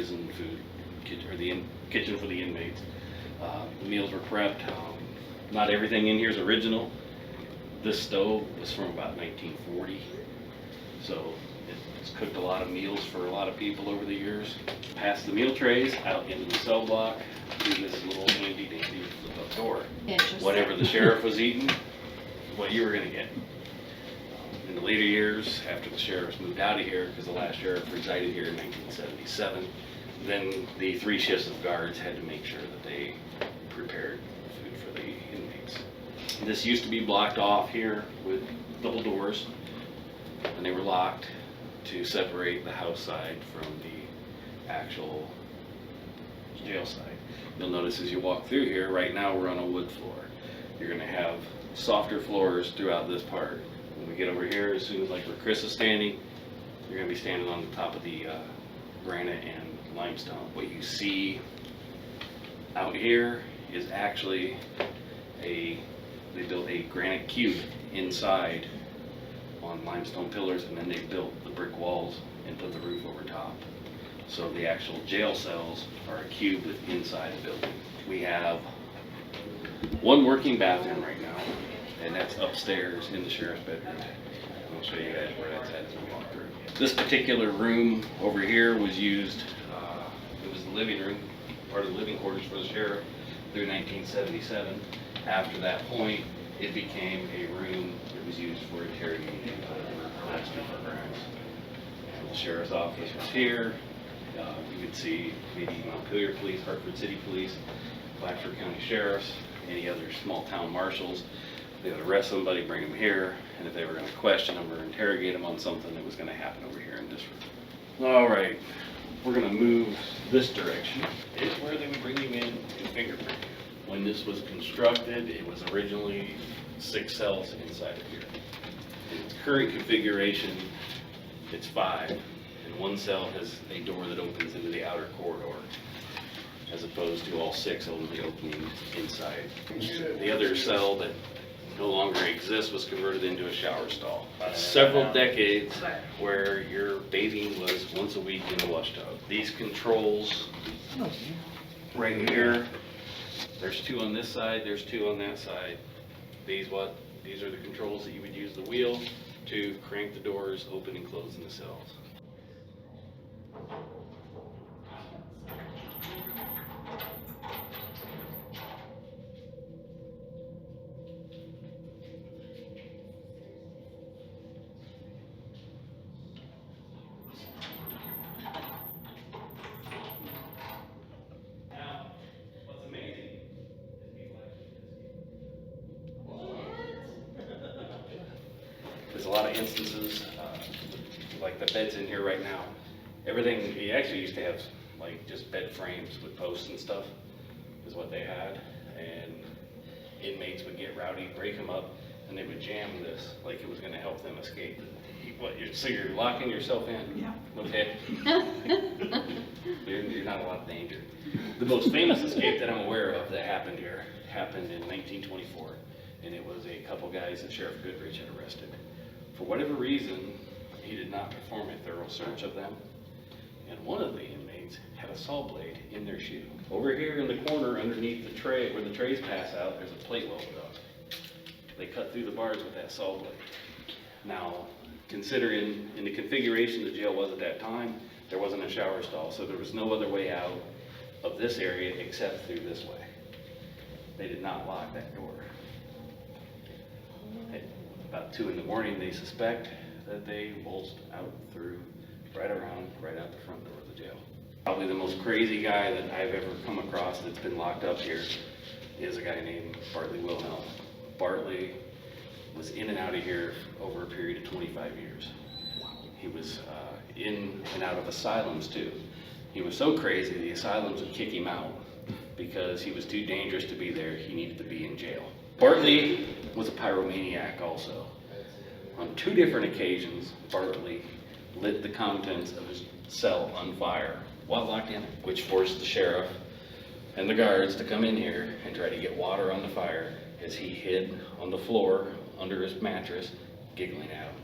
prison food, or the kitchen for the inmates. The meals were prepped. Not everything in here is original. This stove was from about 1940, so it's cooked a lot of meals for a lot of people over the years. Past the meal trays, out into the cell block, through this little handy dandy flip-up door. Whatever the sheriff was eating, what you were gonna get. In the later years, after the sheriffs moved out of here, because the last sheriff resided here in 1977, then the 3 shifts of guards had to make sure that they prepared food for the inmates. This used to be blocked off here with double doors, and they were locked to separate the house side from the actual jail side. You'll notice as you walk through here, right now we're on a wood floor. You're gonna have softer floors throughout this part. When we get over here, as soon as like where Chris is standing, you're gonna be standing on the top of the granite and limestone. What you see out here is actually they built a granite cube inside on limestone pillars, and then they built the brick walls and put the roof over top. So the actual jail cells are a cube inside the building. We have one working bathroom right now, and that's upstairs in the sheriff's bedroom. I'll show you guys where that's at as we walk through. This particular room over here was used, it was the living room, part of the living quarters for the sheriff through 1977. After that point, it became a room that was used for interrogating arrested crimes. The sheriff's office was here. You could see maybe Montpelier Police, Hartford City Police, Blackford County Sheriffs, any other small town marshals. They would arrest somebody, bring them here, and if they were going to question them or interrogate them on something, it was going to happen over here in this room. All right, we're going to move this direction. It's where they would bring you in and fingerprint you. When this was constructed, it was originally 6 cells inside of here. In its current configuration, it's 5, and one cell has a door that opens into the outer corridor, as opposed to all 6 only opening inside. The other cell that no longer exists was converted into a shower stall. Several decades where your bathing was once a week in a wash tub. These controls right here, there's 2 on this side, there's 2 on that side. These are the controls that you would use the wheel to crank the doors open and close in the cells. There's a lot of instances, like the beds in here right now. Everything, you actually used to have like just bed frames with posts and stuff is what they had. And inmates would get rowdy, break them up, and they would jam this like it was going to help them escape. So you're locking yourself in? Yeah. Okay. You're not a lot of danger. The most famous escape that I'm aware of that happened here happened in 1924, and it was a couple guys that Sheriff Goodrich had arrested. For whatever reason, he did not perform a thorough search of them, and one of the inmates had a saw blade in their shoe. Over here in the corner underneath the tray, where the trays pass out, there's a plate welded up. They cut through the bars with that saw blade. Now, considering in the configuration the jail was at that time, there wasn't a shower stall, so there was no other way out of this area except through this way. They did not lock that door. At about 2 in the morning, they suspect that they bolted out through, right out the front door of the jail. Probably the most crazy guy that I've ever come across that's been locked up here is a guy named Bartley Wilhelm. Bartley was in and out of here over a period of 25 years. He was in and out of asylums too. He was so crazy the asylums would kick him out because he was too dangerous to be there. He needed to be in jail. Bartley was a pyromaniac also. On 2 different occasions, Bartley lit the contents of his cell on fire while locked in, which forced the sheriff and the guards to come in here and try to get water on the fire as he hid on the floor under his mattress, giggling at him.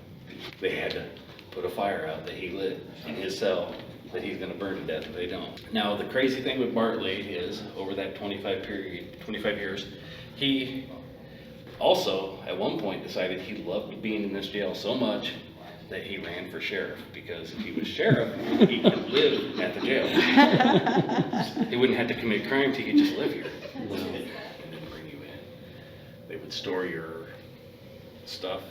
They had to put a fire out that he lit in his cell that he's gonna burn to death if they don't. Now, the crazy thing with Bartley is, over that 25 years, he also, at one point, decided he loved being in this jail so much that he ran for sheriff, because if he was sheriff, he could live at the jail. He wouldn't have to commit crimes, he could just live here. And then bring you in. They would store your stuff.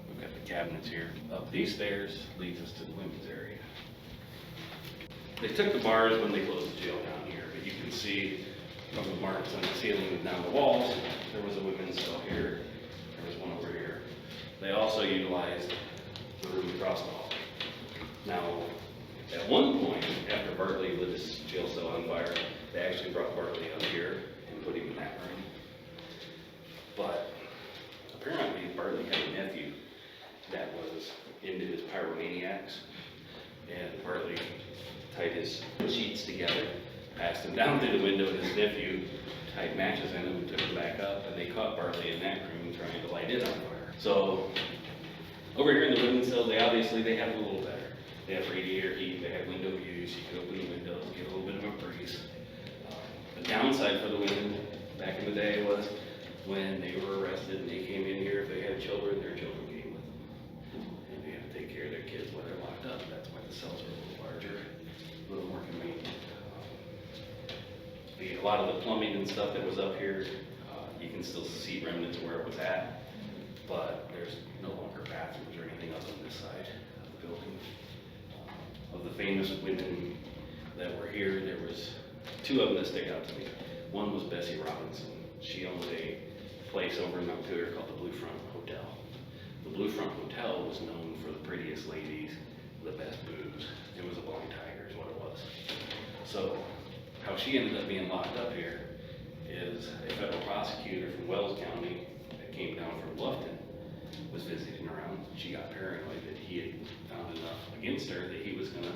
We've got the cabinets here. Up these stairs leads us to the women's area. They took the bars when they closed the jail down here, but you can see from the marks on the ceiling and down the walls, there was a women's cell here. There was one over here. They also utilized the room across the hall. Now, at one point, after Bartley lit his jail cell on fire, they actually brought Bartley up here and put him in that room. But apparently, Bartley had a nephew that was into his pyromaniacs, and Bartley tied his sheets together, passed them down through the window, and his nephew tied matches in them and took them back up, and they caught Bartley in that room trying to light it on fire. So, over here in the women's cell, they have it a little better. They have radiator heat, they have window views, you can open the windows, get a little bit of a breeze. The downside for the women back in the day was when they were arrested and they came in here, if they had children, their children came with them. And they had to take care of their kids while they're locked up. That's why the cells were a little larger, a little more convenient. A lot of the plumbing and stuff that was up here, you can still see remnants where it was at, but there's no longer bathrooms or anything else on this side of the building. Of the famous women that were here, there was two of them that stick out to me. One was Bessie Robinson. She owned a place over in Mount Clear called the Blue Front Hotel. The Blue Front Hotel was known for the prettiest ladies, the best booze. It was a blind tiger is what it was. So how she ended up being locked up here is a federal prosecutor from Wells County that came down from Bluffton was visiting around. She got paranoid that he had found enough against her that he was going to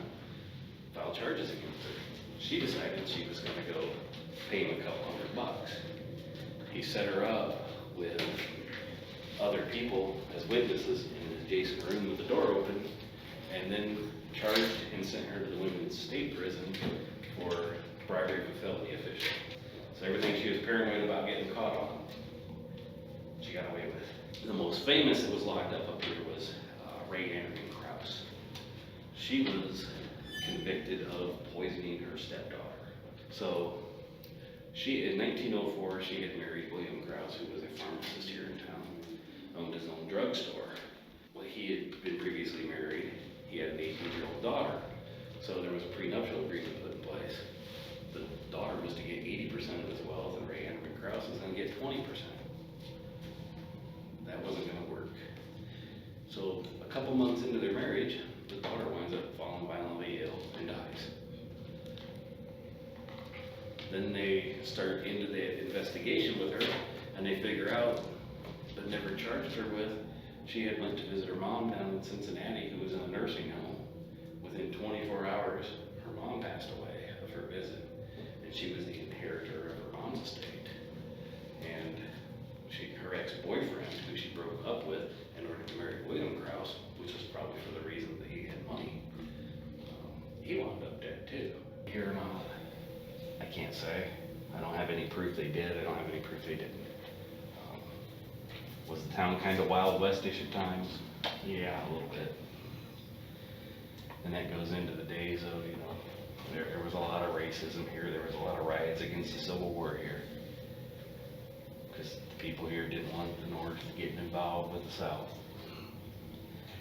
file charges against her. She decided she was going to go pay him $200. He set her up with other people as witnesses in an adjacent room with the door open, and then charged and sent her to the women's state prison for bribery of a felony official. So everything she was paranoid about getting caught on, she got away with. The most famous that was locked up here was Ray Anderson Krause. She was convicted of poisoning her stepdaughter. So in 1904, she had married William Krause, who was a pharmacist here in town, owned his own drugstore. Well, he had been previously married. He had an 18-year-old daughter. So there was a prenuptial agreement put in place. The daughter was to get 80% of his wealth, and Ray Anderson Krause was going to get 20%. That wasn't going to work. So a couple months into their marriage, the daughter winds up falling violently ill and dies. Then they start into the investigation with her, and they figure out, but never charged her with, she had went to visit her mom down in Cincinnati, who was in a nursing home. Within 24 hours, her mom passed away of her visit, and she was the inheritor of her mom's estate. And her ex-boyfriend, who she broke up with in order to marry William Krause, which was probably for the reason that he had money, he wound up dead too. Here or not, I can't say. I don't have any proof they did. I don't have any proof they didn't. Was the town kind of Wild West-ish at times? Yeah, a little bit. And that goes into the days of, there was a lot of racism here. There was a lot of riots against the Civil War here. Because the people here didn't want the North getting involved with the South.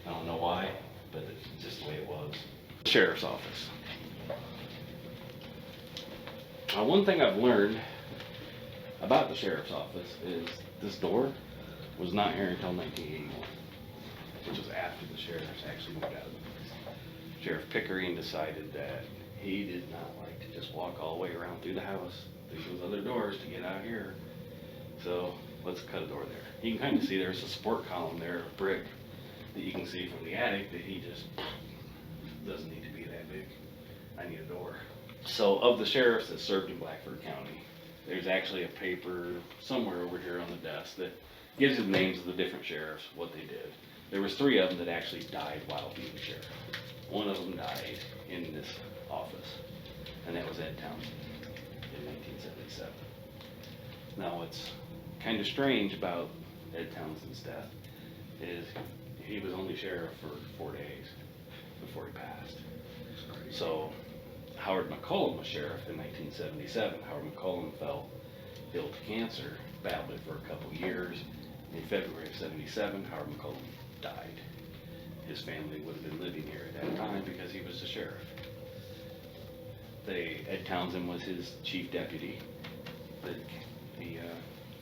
I don't know why, but it's just the way it was. Sheriff's office. Now, one thing I've learned about the sheriff's office is this door was not here until 1981, which was after the sheriffs actually moved out of the place. Sheriff Pickering decided that he did not like to just walk all the way around through the house, through those other doors to get out here. So let's cut a door there. You can kind of see there's a support column there of brick that you can see from the attic that he just doesn't need to be that big. I need a door. So of the sheriffs that served in Blackford County, there's actually a paper somewhere over here on the desk that gives you the names of the different sheriffs, what they did. There was 3 of them that actually died while being sheriff. One of them died in this office, and that was Ed Townsend in 1977. Now, what's kind of strange about Ed Townsend's death is he was only sheriff for 4 days before he passed. So Howard McCollum was sheriff in 1977. Howard McCollum fell ill to cancer, battled it for a couple years. In February of 77, Howard McCollum died. His family would have been living here at that time because he was the sheriff. Ed Townsend was his chief deputy. The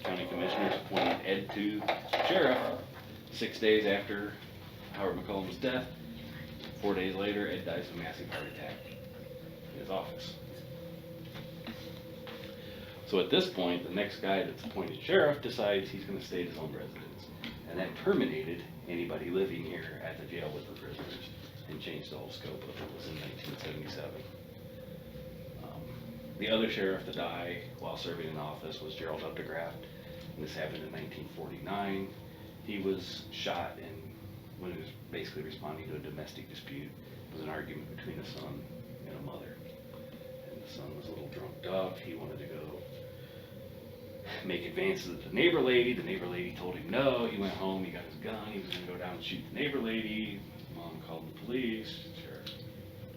county commissioners appointed Ed to sheriff 6 days after Howard McCollum's death. 4 days later, Ed dies of a massive heart attack in his office. So at this point, the next guy that's appointed sheriff decides he's going to stay at his own residence. And that terminated anybody living here at the jail with the prisoners and changed the whole scope of it. Was in 1977. The other sheriff to die while serving in office was Gerald Updegraft, and this happened in 1949. He was shot when he was basically responding to a domestic dispute. It was an argument between a son and a mother. And the son was a little drunked up. He wanted to go make advances at the neighbor lady. The neighbor lady told him no. He went home, he got his gun, he was going to go down and shoot the neighbor lady. Mom called the police. Sheriff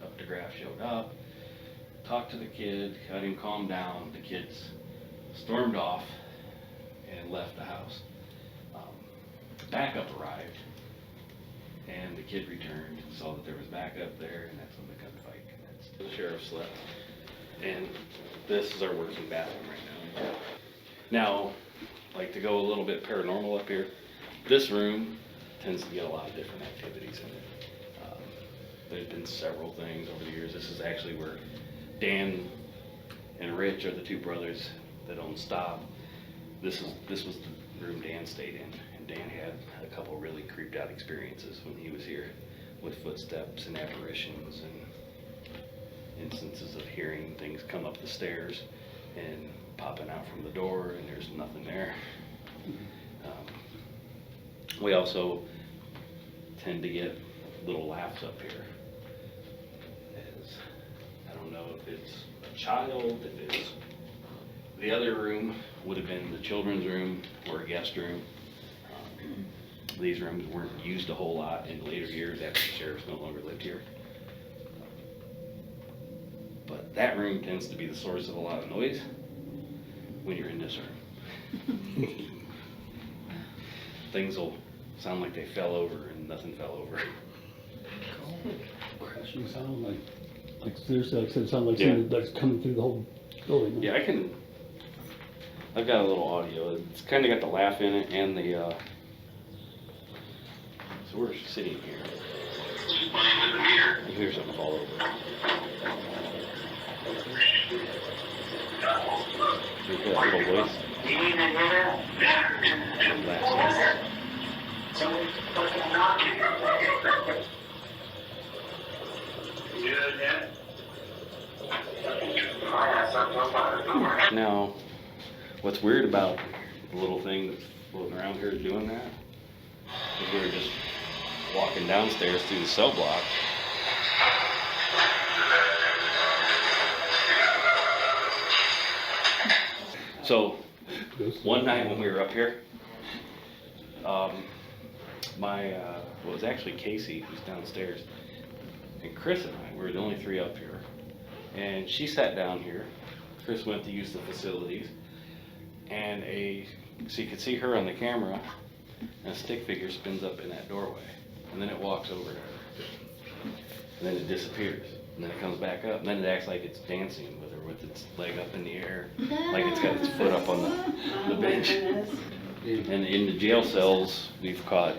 Updegraft showed up, talked to the kid, got him calmed down. The kids stormed off and left the house. Backup arrived, and the kid returned, saw that there was backup there, and that's when the gunfight commenced. The sheriff slept, and this is our working bathroom right now. Now, like to go a little bit paranormal up here, this room tends to get a lot of different activities in it. There's been several things over the years. This is actually where Dan and Rich are the two brothers that own Stop. This was the room Dan stayed in, and Dan had a couple really creeped out experiences when he was here, with footsteps and apparitions and instances of hearing things come up the stairs and popping out from the door, and there's nothing there. We also tend to get little laughs up here. I don't know if it's a child, if it's... The other room would have been the children's room or a guest room. These rooms weren't used a whole lot in later years after the sheriffs no longer lived here. But that room tends to be the source of a lot of noise when you're in this room. Things will sound like they fell over and nothing fell over. Crashing sound, like seriously, like it sounds like something that's coming through the whole building. Yeah, I've got a little audio. It's kind of got the laugh in it and the, so we're sitting here. You hear something fall over. You hear that little voice? Now, what's weird about the little thing that's floating around here doing that is we were just walking downstairs through the cell block. So, one night when we were up here, it was actually Casey who's downstairs, and Chris and I were the only three up here. And she sat down here. Chris went to use the facilities, and so you could see her on the camera, and a stick figure spins up in that doorway, and then it walks over to her, and then it disappears, and then it comes back up, and then it acts like it's dancing with her with its leg up in the air, like it's got its foot up on the bench. And in the jail cells, we've caught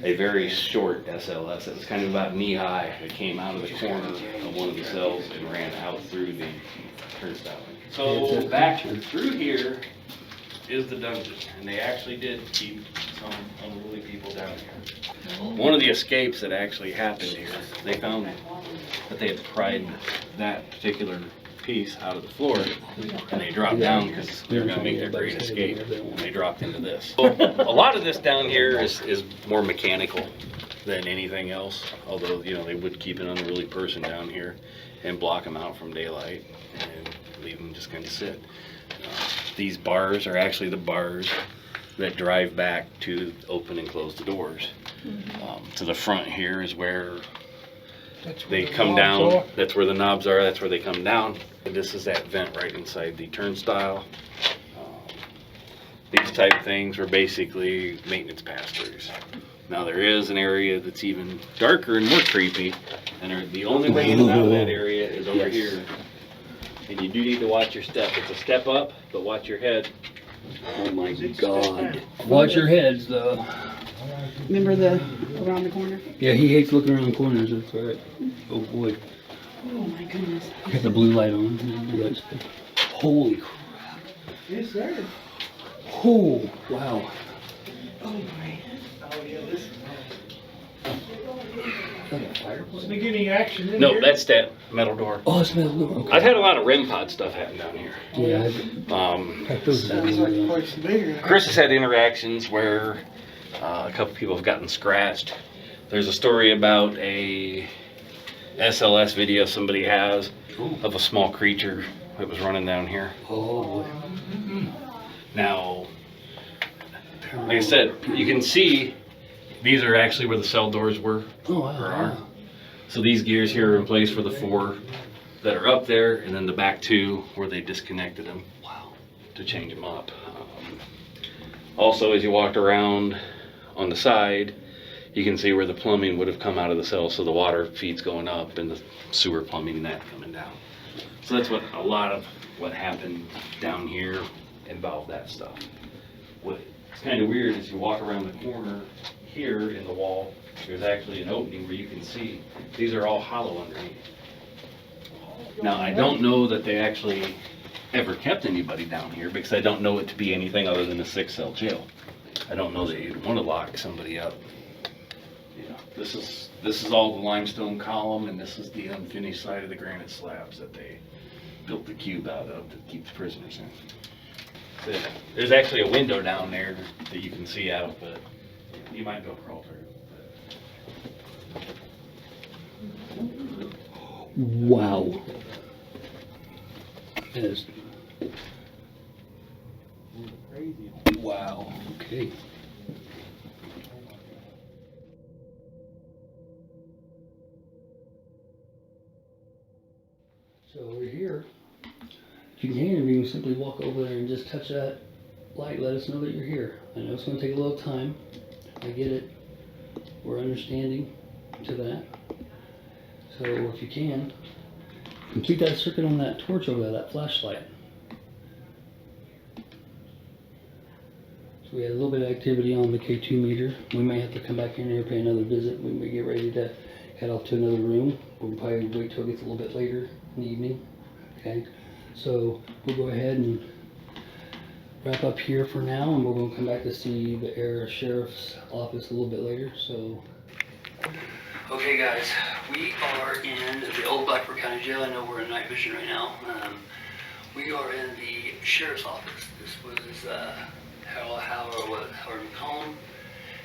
a very short SLS that was kind of about knee high that came out of the corner of one of the cells and ran out through the turnstile. So back through here is the dungeon, and they actually did keep some unruly people down here. One of the escapes that actually happened here, they found that they had pried that particular piece out of the floor, and they dropped down because they were going to make their great escape, and they dropped into this. So a lot of this down here is more mechanical. than anything else. Although, you know, they would keep an unruly person down here and block them out from daylight and leave them just kind of sit. These bars are actually the bars that drive back to open and close the doors. To the front here is where they come down. That's where the knobs are. That's where they come down. And this is that vent right inside the turnstile. These type of things were basically maintenance pass-throughs. Now there is an area that's even darker and more creepy, and the only way in and out of that area is over here. And you do need to watch your step. It's a step up, but watch your head. Oh my God. Watch your heads, though. Remember the around the corner? Yeah, he hates looking around corners, that's right. Oh boy. Oh my goodness. Got the blue light on. Blue light's good. Holy crap. Yes, sir. Oh, wow. Oh my. Is there getting action in No, here? that's that metal door. Oh, it's metal door. Okay. I've had a lot of REM pod stuff happen down here. Yeah, those Sounds like quite bigger. Chris has had interactions where a couple people have gotten scratched. There's a story about a SLS video somebody has of a small creature that was running down here. Oh boy. Now, like I said, you can see these are actually where the cell doors were. Oh, Or wow. are. So these gears here are in place for the 4 that are up there, and then the back 2 where they disconnected them. Wow. To change them up. Also, as you walked around on the side, you can see where the plumbing would have come out of the cell, so the water feed's going up and the sewer plumbing and that coming down. So that's what a lot of what happened down here involved that stuff. What's kind of weird is you walk around the corner here in the wall, there's actually an opening where you can see these are all hollow underneath. Now, I don't know that they actually ever kept anybody down here because I don't know it to be anything other than a 6-cell jail. I don't know that you'd want to lock somebody up. You know, this is all the limestone column, and this is the unfinished side of the granite slabs that they built the cube out of to keep the prisoners in. So, there's actually a window down there that you can see out, but you might go crawl through. Wow. Yes. Wow. Okay. So over here, if you can hear me, you can simply walk over there and just touch that light. Let us know that you're here. I know it's going to take a little time. I get it. We're understanding to that. So if you can, complete that circuit on that torch over there, that flashlight. So we had a little bit of activity on the K2 meter. We may have to come back in here and pay another visit. We may get ready to head off to another room. We'll probably wait till it gets a little bit later in the evening. Okay, so we'll go ahead and wrap up here for now, and we're going to come back to see the sheriff's office a little bit later. So, okay, guys, we are in the old Blackford County Jail. I know we're in night vision right now. We are in the sheriff's office. This was however you call him,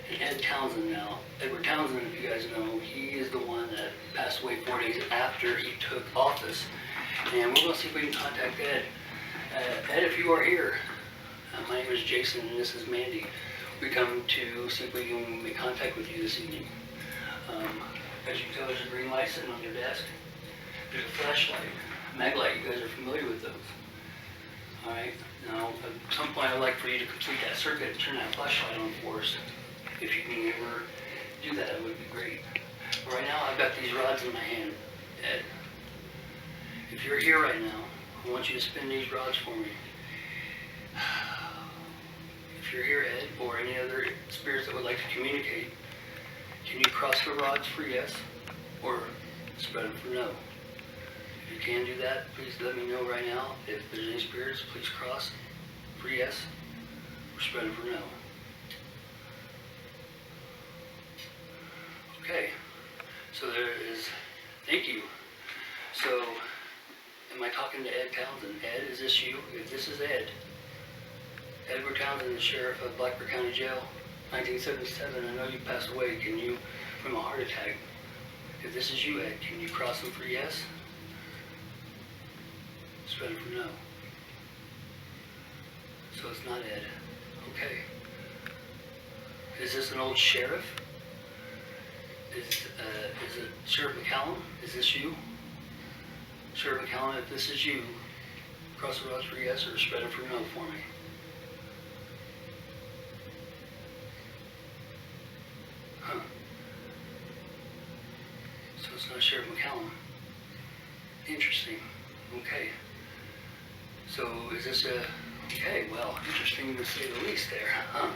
and Ed Townsend now. Edward Townsend, if you guys know, he is the one that passed away 4 days after he took office. And we're going to see if we can contact Ed. Ed, if you are here, my name is Jason and this is Mandy. We come to see if we can make contact with you this evening. As you can tell, there's a green light sitting on your desk. There's a flashlight, mag light. You guys are familiar with those. Alright, now at some point I'd like for you to complete that circuit and turn that flashlight on for us. If you can ever do that, it would be great. But right now I've got these rods in my hand, Ed. If you're here right now, I want you to spin these rods for me. If you're here, Ed, or any other spirits that would like to communicate, can you cross the rods for yes, or spread them for no? If you can do that, please let me know right now. If there's any spirits, please cross for yes, or spread them for no. Okay, so there is, thank you. So, am I talking to Ed Townsend? Ed, is this you? If this is Ed, Edward Townsend, the sheriff of Blackford County Jail, 1977. I know you passed away. Can you from a heart attack. If this is you, Ed, can you cross them for yes? Spread it for no. So it's not Ed. Okay. Is this an old sheriff? Is it Sheriff McCallum? Is this you? Sheriff McCallum, if this is you, cross the roads for yes or spread it for no for me. Huh. So it's not Sheriff McCallum. Interesting. Okay. So is this a... Okay, well, interesting to say the least there, huh?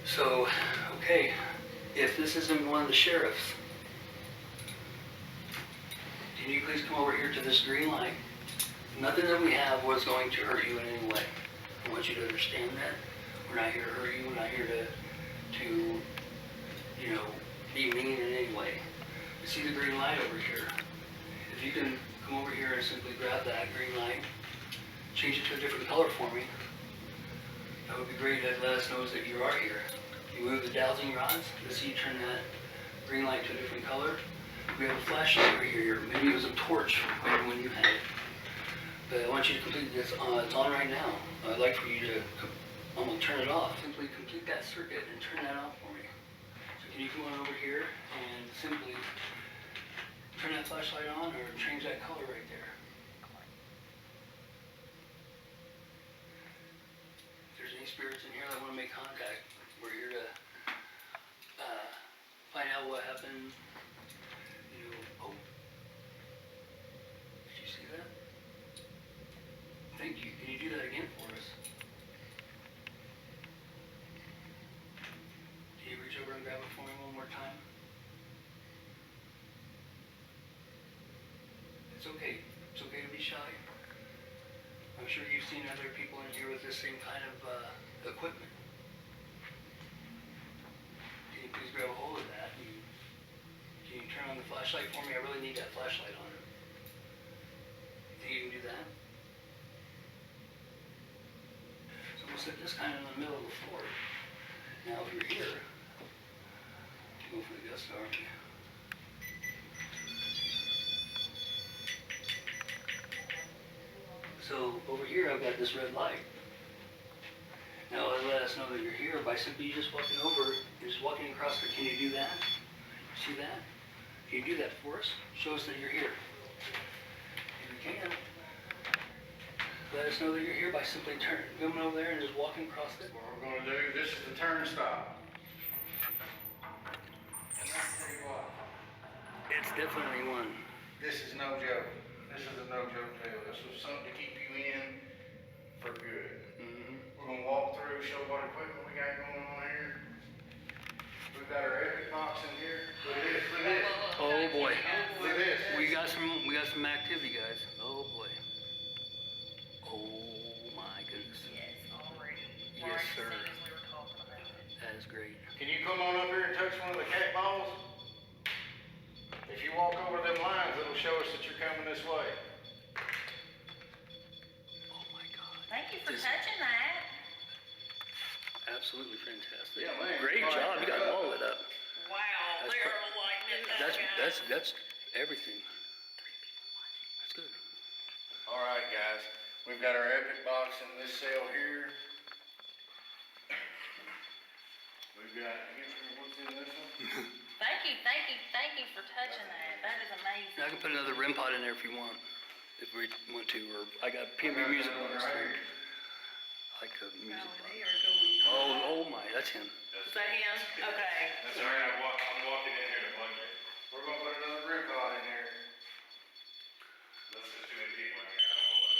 So, okay, if this isn't one of the sheriffs, can you please come over here to this green light? Nothing that we have was going to hurt you in any way. I want you to understand that. We're not here to hurt you. We're not here to you know, be mean in any way. You see the green light over here? If you can come over here and simply grab that green light, change it to a different color for me, that would be great. That let us know that you are here. You move the dowsing rods. Let's see you turn that green light to a different color. We have a flashlight over here. Maybe it was a torch when you had it. But I want you to complete this. It's on right now. I'd like for you to, I'm going to turn it off. Simply complete that circuit and turn that off for me. So can you come on over here and simply turn that flashlight on or change that color right there? If there's any spirits in here that want to make contact, we're here to find out what happened. You know, oh, did you see that? Thank you. Can you do that again for us? Can you reach over and grab it for me one more time? It's okay. It's okay to be shy. I'm sure you've seen other people in here with this same kind of equipment. Can you please grab a hold of that? And can you turn on the flashlight for me? I really need that flashlight on it. Think you can do that? So we'll set this kind of in the middle of the floor. Now if you're here, go for the gust, aren't you? So over here I've got this red light. Now it'll let us know that you're here by simply just walking over, just walking across there. Can you do that? See that? Can you do that for us? Show us that you're here. If you can, let us know that you're here by simply coming over there and just walking across it. What we're gonna do, this is the turnstile. And I'll tell you what, It's definitely one. this is no joke. This is a no joke deal. This was something to keep you in for good. We're gonna walk through, show what equipment we got going on here. We've got our epic box in here. Look at this, look at this. Oh boy. Look at this. We got some activity, guys. Oh boy. Oh my goodness. Yes, already. Yes, sir. Already seen as we were talking about it. That is great. Can you come on up here and touch one of the cat balls? If you walk over them lines, it'll show us that you're coming this way. Oh my God. Thank you for This- touching that. Absolutely fantastic. Yeah, man. Great job. You got it all lit up. Wow, That's they're per- lighting it up, guys. That's everything. That's good. All right, guys. We've got our epic box in this cell here. We've got, what's in this one? Thank you for touching that. That is amazing. I can put another REM pod in there if you want, if we want to, or I got PMB music box too. I like the music box. They are going. Oh my, that's him. Is that him? Okay. That's all right, I'm walking in here to plug it. We're gonna put another REM pod in here. Let's just do it deep one here, I don't know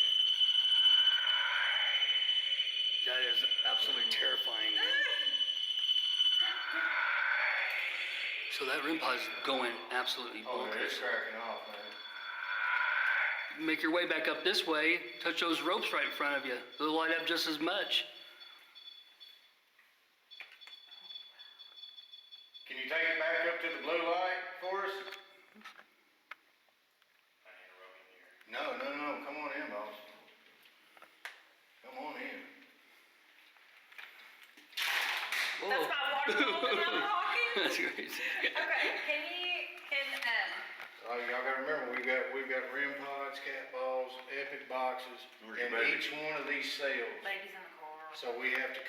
That is absolutely terrifying. So that REM pod is going absolutely Oh, man, it's bonkers. cracking off, man. Make your way back up this way, touch those ropes right in front of you. They'll light up just as much. Can you take it back up to the blue light for us? No, come on in, boss. Come on in. Whoa. That's my water I'm talking. That's crazy. Okay, Y'all gotta remember, we've got REM pods, cat balls, epic boxes, in each one of these cells. baby's in the car. So we have to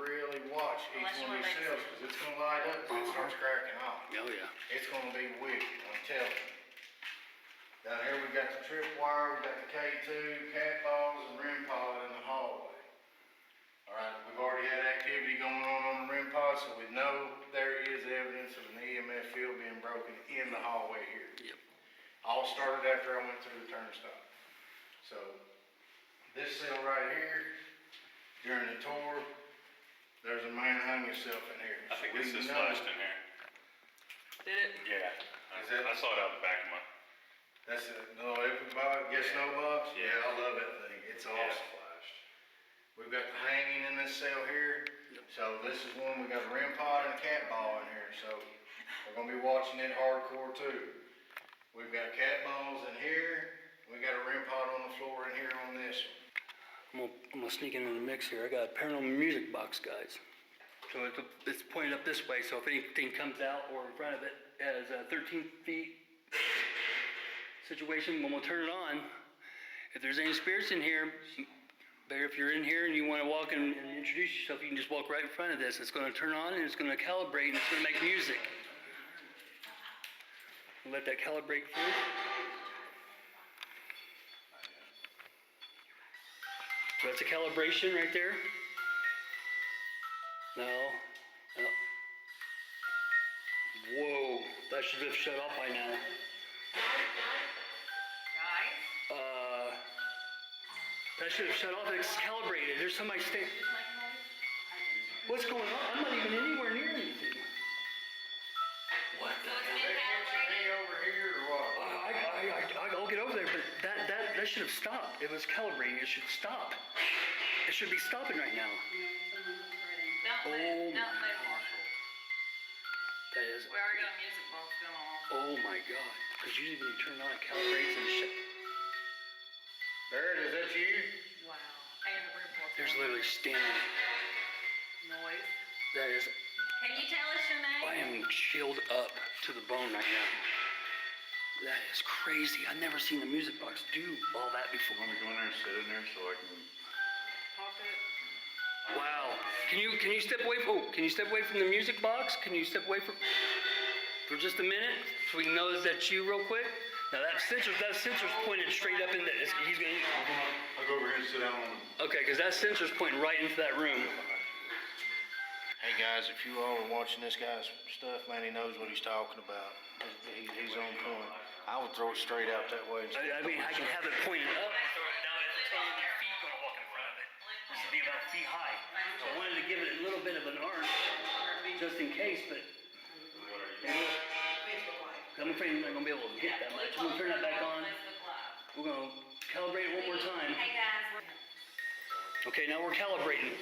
really watch each Unless you one of want these baby- cells, because it's gonna light up and it starts cracking off. Oh, yeah. It's gonna be wicked, I'm telling you. Down here, we got the tripwire, we got the K2, cat balls, and REM pod in the hallway. All right, we've already had activity going on the REM pod, so we know there is evidence of an EMF field being broken in the hallway here. Yep. All started after I went through the turnstile. So, this cell right here, during the tour, there's a man hung himself in here. I think So it's we this know- flashed in here. Did it? Yeah. Is that- I saw it out the back of my. That's a little epic box, yes, no box? Yeah. I love that thing, it's awesome. We've got the hanging in this cell here, so this is one, we got a REM pod and a cat ball in here, so we're gonna be watching it hardcore too. We've got cat balls in here, we got a REM pod on the floor in here on this one. I'm gonna sneak into the mix here. I got a paranormal music box, guys. So it's pointed up this way, so if anything comes out or in front of it as a 13 feet situation, when we'll turn it on, if there's any spirits in here, better if you're in here and you want to walk and introduce yourself, you can just walk right in front of this. It's going to turn on and it's going to calibrate and it's going to make music. Let that calibrate first. So that's a calibration right there. No. No. Whoa, that should have shut off by now. Guys? That should have shut off. It's calibrated. There's somebody standing. What's going on? I'm not even anywhere near anything. What the So it's hell? been calibrated? Me over here or what? I'll get over there, but that should have stopped. It was calibrating. It should stop. It should be stopping right now. Don't let it Marshall. That is. We already got a music box going on. Oh my God. Because usually when you turn it on, it calibrates and shit. Barrett, is that you? Wow. And the report. There's literally standing. Noise. That is. Can you tell us your name? I am chilled up to the bone right now. That is crazy. I've never seen a music box do all that before. Want me to go in there and sit in there so I can? Talk to it. Wow. Can you step away? Can you step away from the music box? Can you step away for just a minute so we can know that's you real quick? Now that sensor's pointed straight up in the. He's gonna. I'll go over here and sit down on. Okay, because that sensor's pointing right into that room. Hey guys, if you all are watching this guy's stuff, man, he knows what he's talking about. He's on point. I would throw it straight out that way. I mean, I can have it pointed up. Now it's telling your feet gonna walk in front of it. This would be about feet high. So I wanted to give it a little bit of an arch, just in case, but. I'm afraid I'm not gonna be able to get that much. We're gonna turn that back on. We're gonna calibrate it one more time. Hey guys. Okay, now we're calibrating.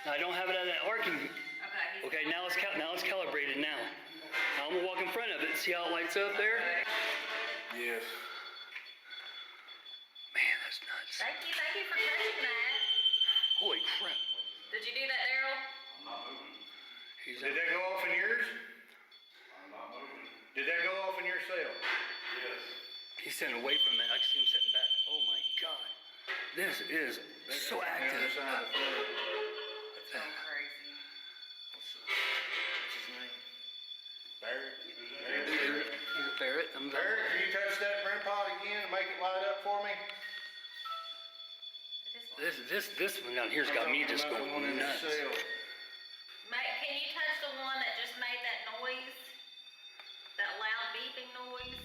Now I don't have it at an arcing. Okay. Okay, now it's calibrated now. Now I'm gonna walk in front of it. See how it lights up there? Yes. Man, that's nuts. Thank you for touching that. Holy crap. Did you do that, Daryl? I'm not moving. He's Did that go off in yours? I'm not moving. Did that go off in your cell? Yes. He's sitting away from it. I can see him sitting back. Oh my God. This is so The other active. side of the floor. It's going crazy. What's his name? Barrett? Barrett, I'm Barrett, can you touch that REM pod again and make it light up for me? It just This one down here's got me just I'm talking about the one going in the nuts. cell. Can you touch the one that just made that noise? That loud beeping noise?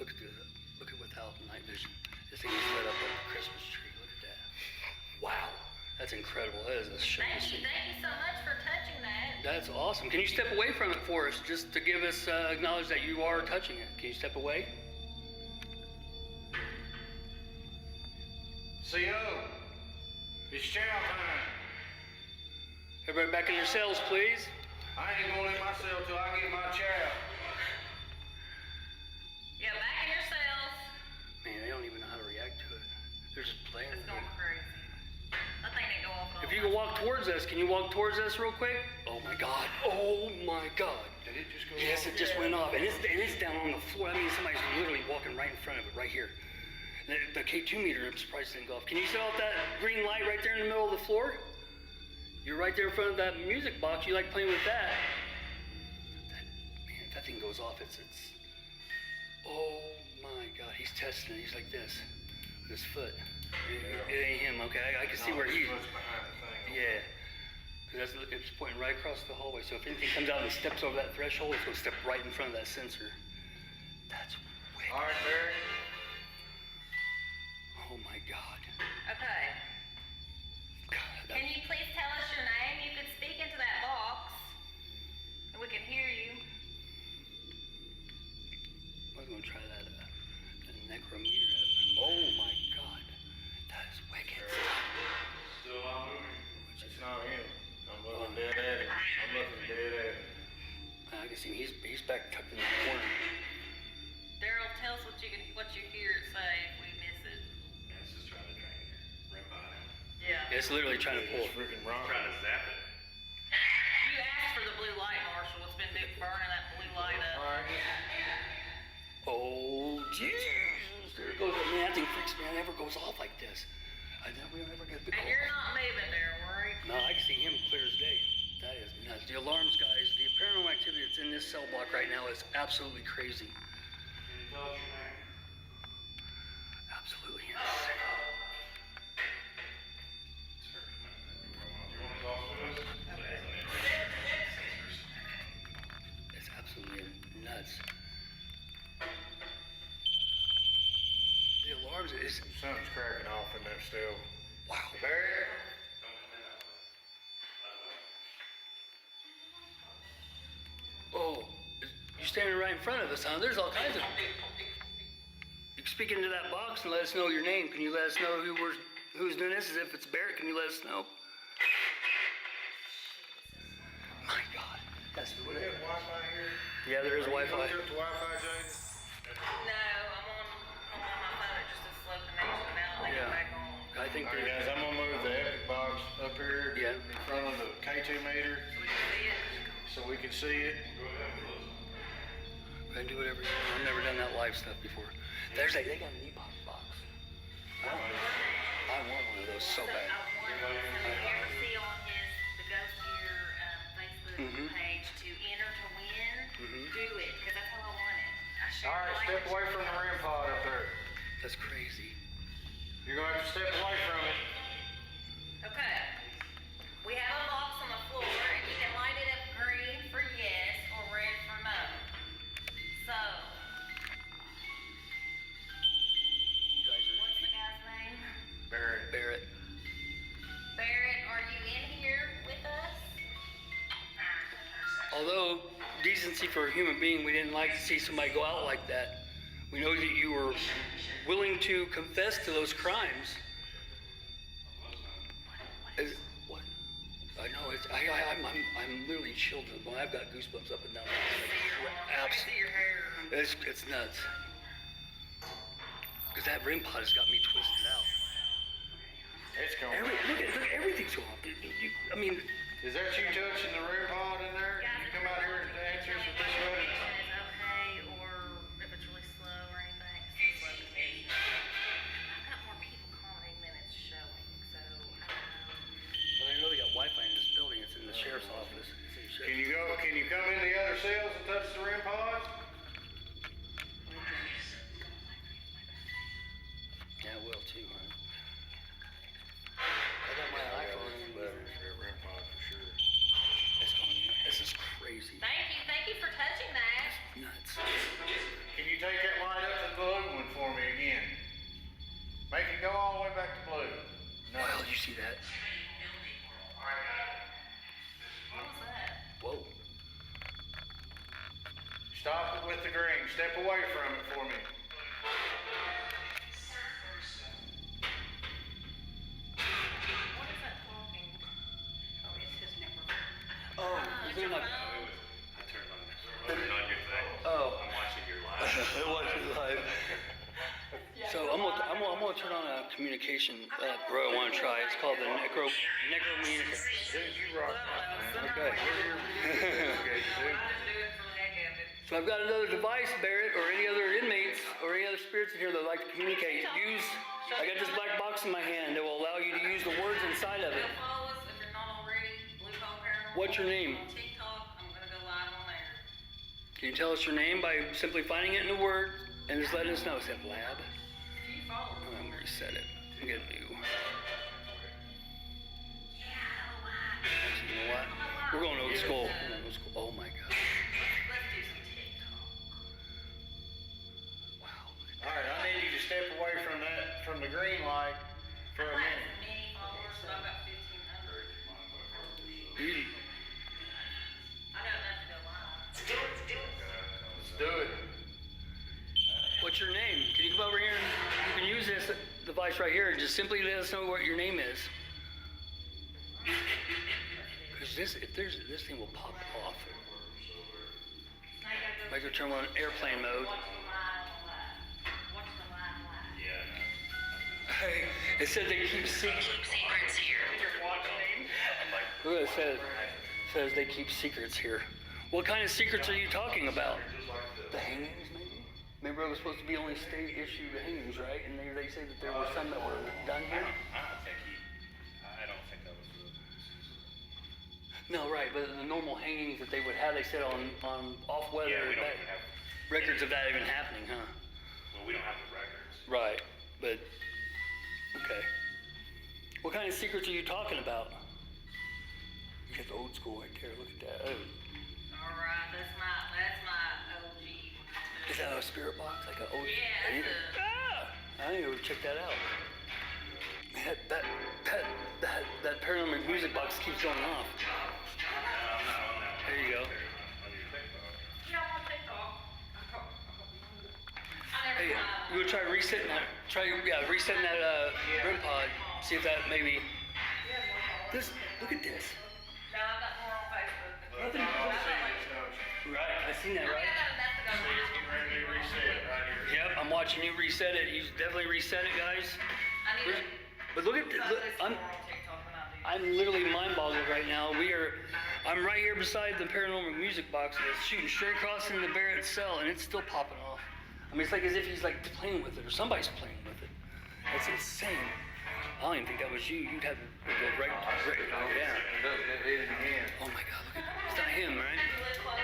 Look at without night vision. This thing is lit up like a Christmas tree. Look at that. Wow. That's incredible. That is a shame to see. Thank you so much for touching that. That's awesome. Can you step away from it for us just to give us, acknowledge that you are touching it? Can you step away? CO, it's chow time. Everybody back in your cells, please. I ain't going in my cell till I get my chow. Yeah, back in your cells. Man, they don't even know how to react to it. They're just playing It's with going it. crazy. That thing didn't go off at all. If you could walk towards us. Can you walk towards us real quick? Oh my God. Oh my God. Did it just go Yes, off? it just went off. And it's down on the floor. I mean, somebody's literally walking right in front of it, right here. The K2 meter, I'm surprised it didn't go off. Can you set off that green light right there in the middle of the floor? You're right there in front of that music box. You like playing with that. Man, if that thing goes off, it's... Oh my God, he's testing it. He's like this with his foot. It ain't him, okay? I can see where he's... Behind the thing. Yeah. Because it's pointing right across the hallway. So if anything comes out and steps over that threshold, it's going to step right in front of that sensor. That's wicked. All right, Barry. Oh my God. Okay. God, Can you please tell us your name? You can speak into that box, and we can hear you. I was going to try that necrometer. Oh my God. That is wicked. Still not moving. It's not him. I'm looking dead at him. I'm looking dead at him. I can see him. He's back tucked in the corner. Daryl, tell us what you hear it say if we miss it. Man, it's just trying to drain your rim pod out. Yeah. It's literally trying to pull. It's freaking wrong. Trying to zap it. You asked for the blue light, Marshall. It's been burning that blue light All up. right. Oh, Jesus. There it goes. Man, that thing freaks me out. It never goes off like this. We don't ever get the And you're not moving, Daryl, right? No, I can see him clear as day. That is nuts. The alarms, guys, the paranormal activity that's in this cell block right now is absolutely crazy. Can you tell us your name? Absolutely insane. Do you want to talk to us? It's absolutely nuts. The alarms is, Something's cracking off in that still. wow. Barry? Oh, you're standing right in front of us, huh? There's all kinds of... You can speak into that box and let us know your name. Can you let us know who's doing this? As if it's Barrett, can you let us know? My God. That's Do we have Wi-Fi here? Yeah, there is Wi-Fi. Are you hooked up to Wi-Fi, Jaden? No, I'm on my phone. It just a slow connection now. They Yeah. get back on. I think All right, guys, I'm gonna move the Epic box up here Yeah. in front of the K2 meter So we can see it. so we can see it. I can do whatever you want. I've never done that live stuff before. They got an e-box box. I want one of those so bad. I want, so if you ever see on the Ghost Gear Facebook Mhm. page to enter to win, Mhm. do it, because that's how I want it. I share All right, my step language. away from the REM pod up there. That's crazy. You're gonna have to step away from it. Okay. We have a box on the floor, and you can light it up green for yes or red for no. So, You guys what's the guy's name? Barry. Barrett. Barrett, are you in here with us? Although, decency for a human being, we didn't like to see somebody go out like that. We know that you were willing to confess to those crimes. What? I know, I'm literally chilled to the bone. I've got goosebumps up and down. I can see your hair. It's nuts. Because that REM pod has got me twisted out. It's going. Look at everything's going on. I mean, Is that you touching the REM pod in there? Can you come out here and answer us with this one? Is okay, or if it's really slow or anything, it's slow communication. I've got more people calling than it's showing, so I don't know. well, I know they got Wi-Fi in this building. It's in the sheriff's office. It's in the sheriff's- Can you come in the other cells and touch the REM pods? Yeah, I will too, huh? I got my iPhone in there. REM pod for sure. It's going nuts. This is crazy. Thank you for touching that. Nuts. Can you take that light up to the blue one for me again? Make it go all the way back to blue. Wow, did you see that? What was that? Whoa. Stop it with the green. Step away from it for me. What is that talking? Oh, it's his number. Oh, is it my... I turned on your thing. Oh. I'm watching your live. It wasn't live. So I'm gonna turn on a communication bro. I want to try. It's called the necrometer. Dude, you rock that, man. Okay. Okay, dude. So I've got another device, Barrett, or any other inmates, or any other spirits in here that like to communicate. I got this black box in my hand that will allow you to use the words inside of it. Follow us if you're not already. Blue Hole Paranormal. What's your name? On TikTok, I'm gonna go live on there. Can you tell us your name by simply finding it in a word and just letting us know? Is that lab? If you follow I'm gonna reset it. I'm getting new. Actually, you know what? We're going old school. Oh my God. Let's do some TikTok. Wow. Alright, I need you to step away from the green light for a I have minute. as many followers, but I've got 1,500. You- I got enough to go live. Let's do it. What's your name? Can you come over here and you can use this device right here and just simply let us know what your name is. Because this thing will pop off. I go turn on airplane mode. Watch the live on live. Watch the live. Yeah, Hey, it said they keep secrets here. Look, it says they keep secrets here. What kind of secrets are you talking about? The hangings, maybe? Remember, it was supposed to be only state-issued hangings, right? And they say that there were some that were done here. I don't think that was No, right, but the normal hangings that they would have, they said on off weather. Yeah, we don't that- even have. records of that even happening, huh? Well, we don't have the records. Right, but okay. What kind of secrets are you talking about? You got the old school right there. Look at that. Oh. Alright, that's my OG. Is that a spirit box? Like an old? Yeah, that's a- Ah! I need to check that out. That paranormal music box keeps going off. No. There you go. On your TikTok. You don't want TikTok. I never Hey, tried. you wanna try resetting that? Resetting that REM pod. See if that maybe. This. Look at this. No, I've got more on Facebook. Nothing. I've got Right. I seen that. I Right. got enough to go See, it's getting ready to be reset right here. Yep. I'm watching you reset it. You definitely reset it, guys. I need to But look at this. Look, focus more on TikTok than I do. I'm literally mind boggled right now. I'm right here beside the paranormal music box and it's shooting straight across into the Barrett cell and it's still popping off. I mean, it's like as if he's like playing with it or somebody's playing with it. That's insane. I don't even think that was you. You'd have to go right yeah. It is again. Oh my God, look at that. It's not him, right? Live close.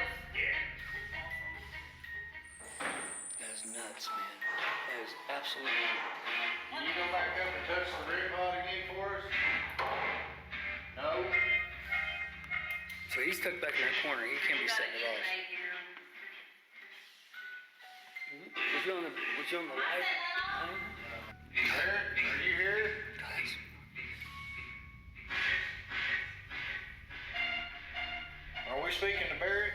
That is nuts, man. That is absolutely. Can you go back up and touch the red pod again for us? No? So he's tucked back in that corner. He can't be setting it off. Was you on the live? Barrett, are you here? Guys. Are we speaking to Barrett?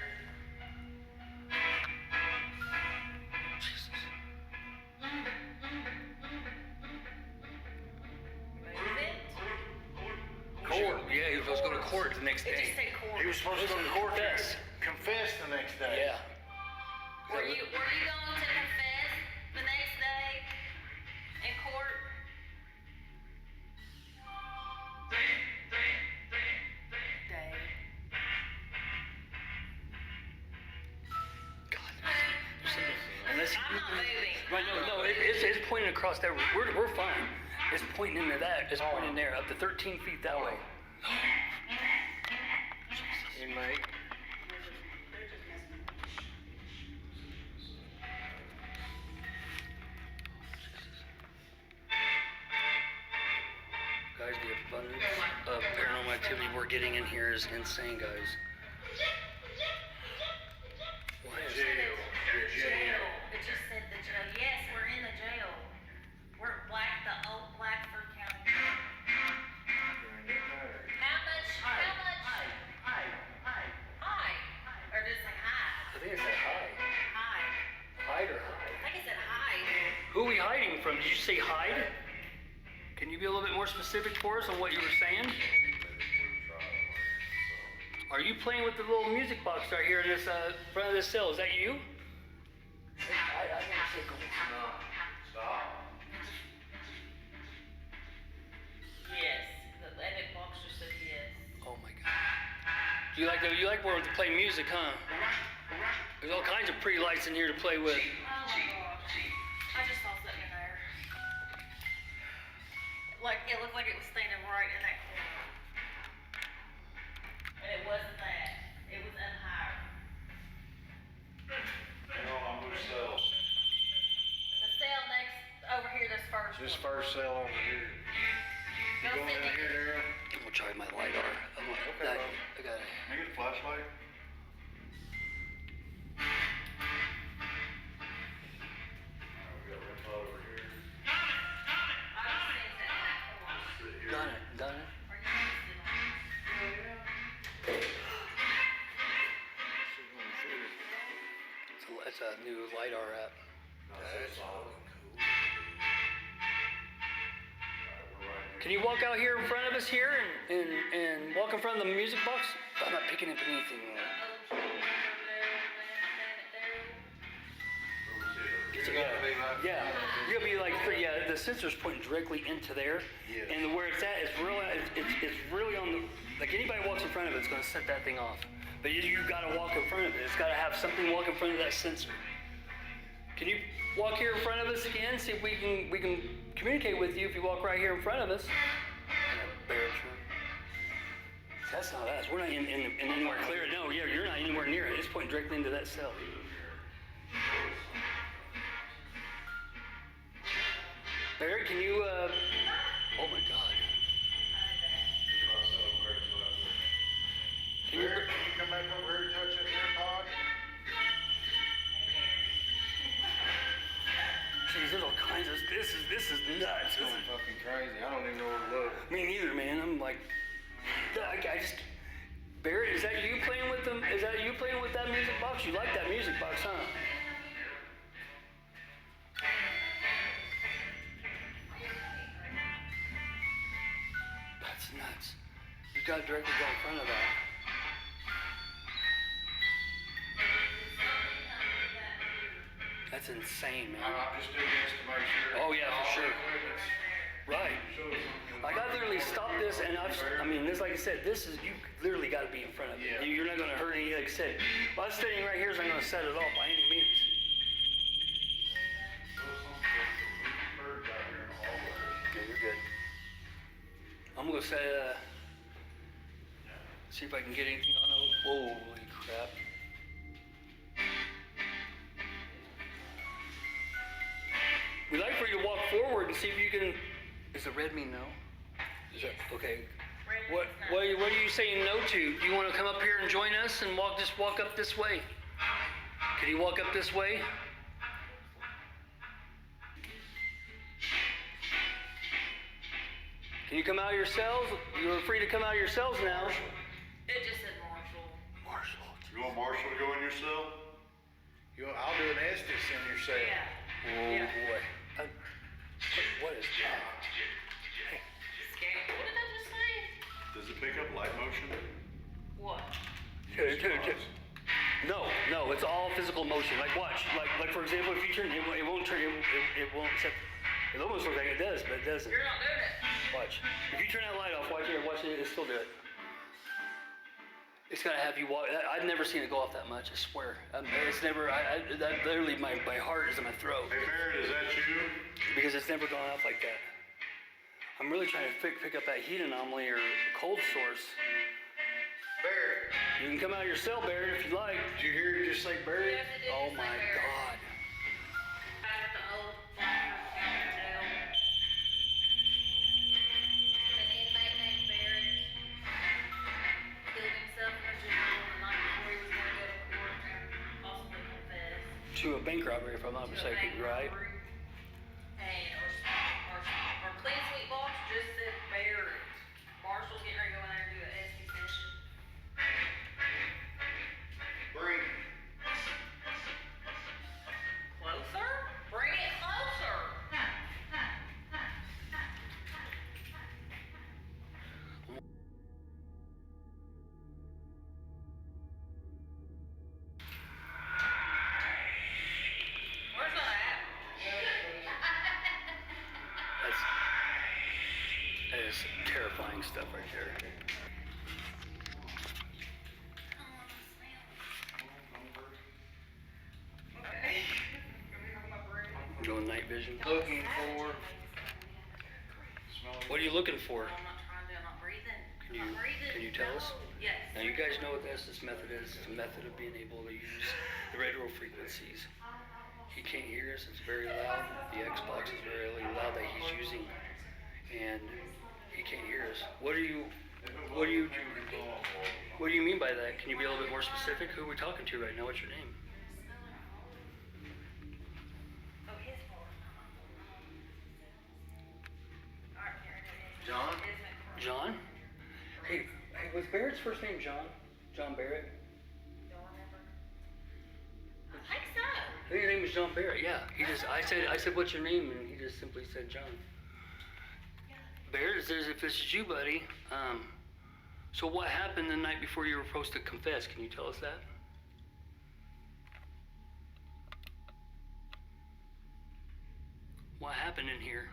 Jesus. Court. Yeah, he was supposed to go to court the next It just day. said court. He was supposed to go to court to confess the next day. Yeah. Were you going to confess the next day in court? Day. God, there's something. Unless I'm not moving. Right, no, it's pointing across that. We're fine. It's pointing into that. It's pointing there, up to 13 feet that way. Inmate. Guys, the abundance of paranormal activity we're getting in here is insane, guys. Why is Jail. Jail. It just said the jail. Yes, we're in the jail. We're the old Blackford County. How much? Hi. Or just say hi. I think it said hide. Hi. Hide or I hide? think it said hi. Who are we hiding from? Did you say hide? Can you be a little bit more specific for us on what you were saying? Are you playing with the little music box right here in this front of this cell? Is that you? I didn't say go. Stop. You like where to play music, huh? There's all kinds of pretty lights in here to play with. Oh my gosh. I just saw something in there. Like, it looked like it was standing right in that corner. But it wasn't that. It was up higher. Hang on, I'm gonna sell. The cell next, over here, this first This one. first cell over here. Go Go sit in in here, there. Daryl. I'm gonna try my LiDAR. I got it. Can I get a flashlight? Alright, we got red cloud over here. I just seen that in that corner. Sit here. Done it. Done it. Are you interested in It's a new LiDAR app. No, it's solid. Cool. Alright, we're right here. Can you walk out here in front of us here and walk in front of the music box? I'm not picking up anything. Where we sit over here. Yeah, you'll be like, yeah, the sensor's pointing directly into there. Yeah. And where it's at is real, it's really on the, like anybody walks in front of it, it's gonna set that thing off. But you gotta walk in front of it. It's gotta have something walk in front of that sensor. Can you walk here in front of us again? See if we can communicate with you if you walk right here in front of us. That's not us. We're not in anywhere clear. No, yeah, you're not anywhere near it. It's pointing directly into that cell. Barry, can you, oh my God. Can you, Barry, can you come back over here and touch that ear pod? geez, there's all kinds of, this is nuts. This is fucking crazy. I don't even know where to look. Me neither, man. I'm like, I just, Barry, is that you playing with them? Is that you playing with that music box? You like that music box, huh? That's nuts. You got directly go in front of that. That's insane, man. I'm just doing this to make sure. Oh, yeah, for all sure. the equipment's- Right. Like I literally stopped this, and I mean, this, like I said, this is, you literally got to be in front of it. Yeah. You're not going to hurt any, like I said. Well, I'm standing right here, so I'm going to set it off by any means. Birds out here in the hallway. Yeah, you're good. I'm going to say, see if I can get anything on it. Holy crap. We'd like for you to walk forward and see if you can. Does the red mean no? Is that okay? Red What means no. what are you saying no to? Do you want to come up here and join us and just walk up this way? Can you walk up this way? Can you come out of your cells? You're free to come out of your cells now. It just said Marshall. Marshall. You want Marshall to go in your cell? I'll do an Estes in your cell. Yeah. Oh Yeah. boy. What is that? Scary. What did I just say? Does it pick up light motion? What? No, it's all physical motion. Like watch, like for example, if you turn, it won't turn, it won't set. It almost looks like it does, but it doesn't. You're not doing it. Watch. If you turn that light off, watch it, it'll still do it. It's gonna have you walk. I've never seen it go off that much. I swear. It's never. That literally, my heart is in my throat Hey Barrett, is that you? because it's never gone off like that. I'm really trying to pick up that heat anomaly or cold source. Barrett, You can come out of your cell, Barrett, if you like. did you hear it just say Barrett? Yes, it did Oh say my Barry. God. Back at the old jail. An inmate named Barrett killed himself in a jail the night before he was going to go to court and possibly confess. To a bank robbery, if I'm not to a mistaken, bank right? robbery. And our clean sweep box just said Barrett. Marshall's getting ready to go in there and do an SB session. Bring. Closer? Bring it closer. Where's that That is terrifying stuff right there. Going night vision. looking for, What are you looking for? I'm not trying to, I'm not breathing. Can I'm not breathing. can you tell us? Yes. Now you guys know what this method is. It's a method of being able to use the radio frequencies. He can't hear us. It's very loud. The Xbox is very loud that he's using, and he can't hear us. What do you mean by that? Can you be a little bit more specific? Who are we talking to right now? What's your name? Oh, his fault. Alright, here it is. John? Isn't it? John? Hey, was Barrett's first name John? John Barrett? Don't remember. I think so. I think his name was John Barrett. Yeah. I said, what's your name? And he just simply said John. Barrett, if this is you, buddy. So what happened the night before you were supposed to confess? Can you tell us that? What happened in here?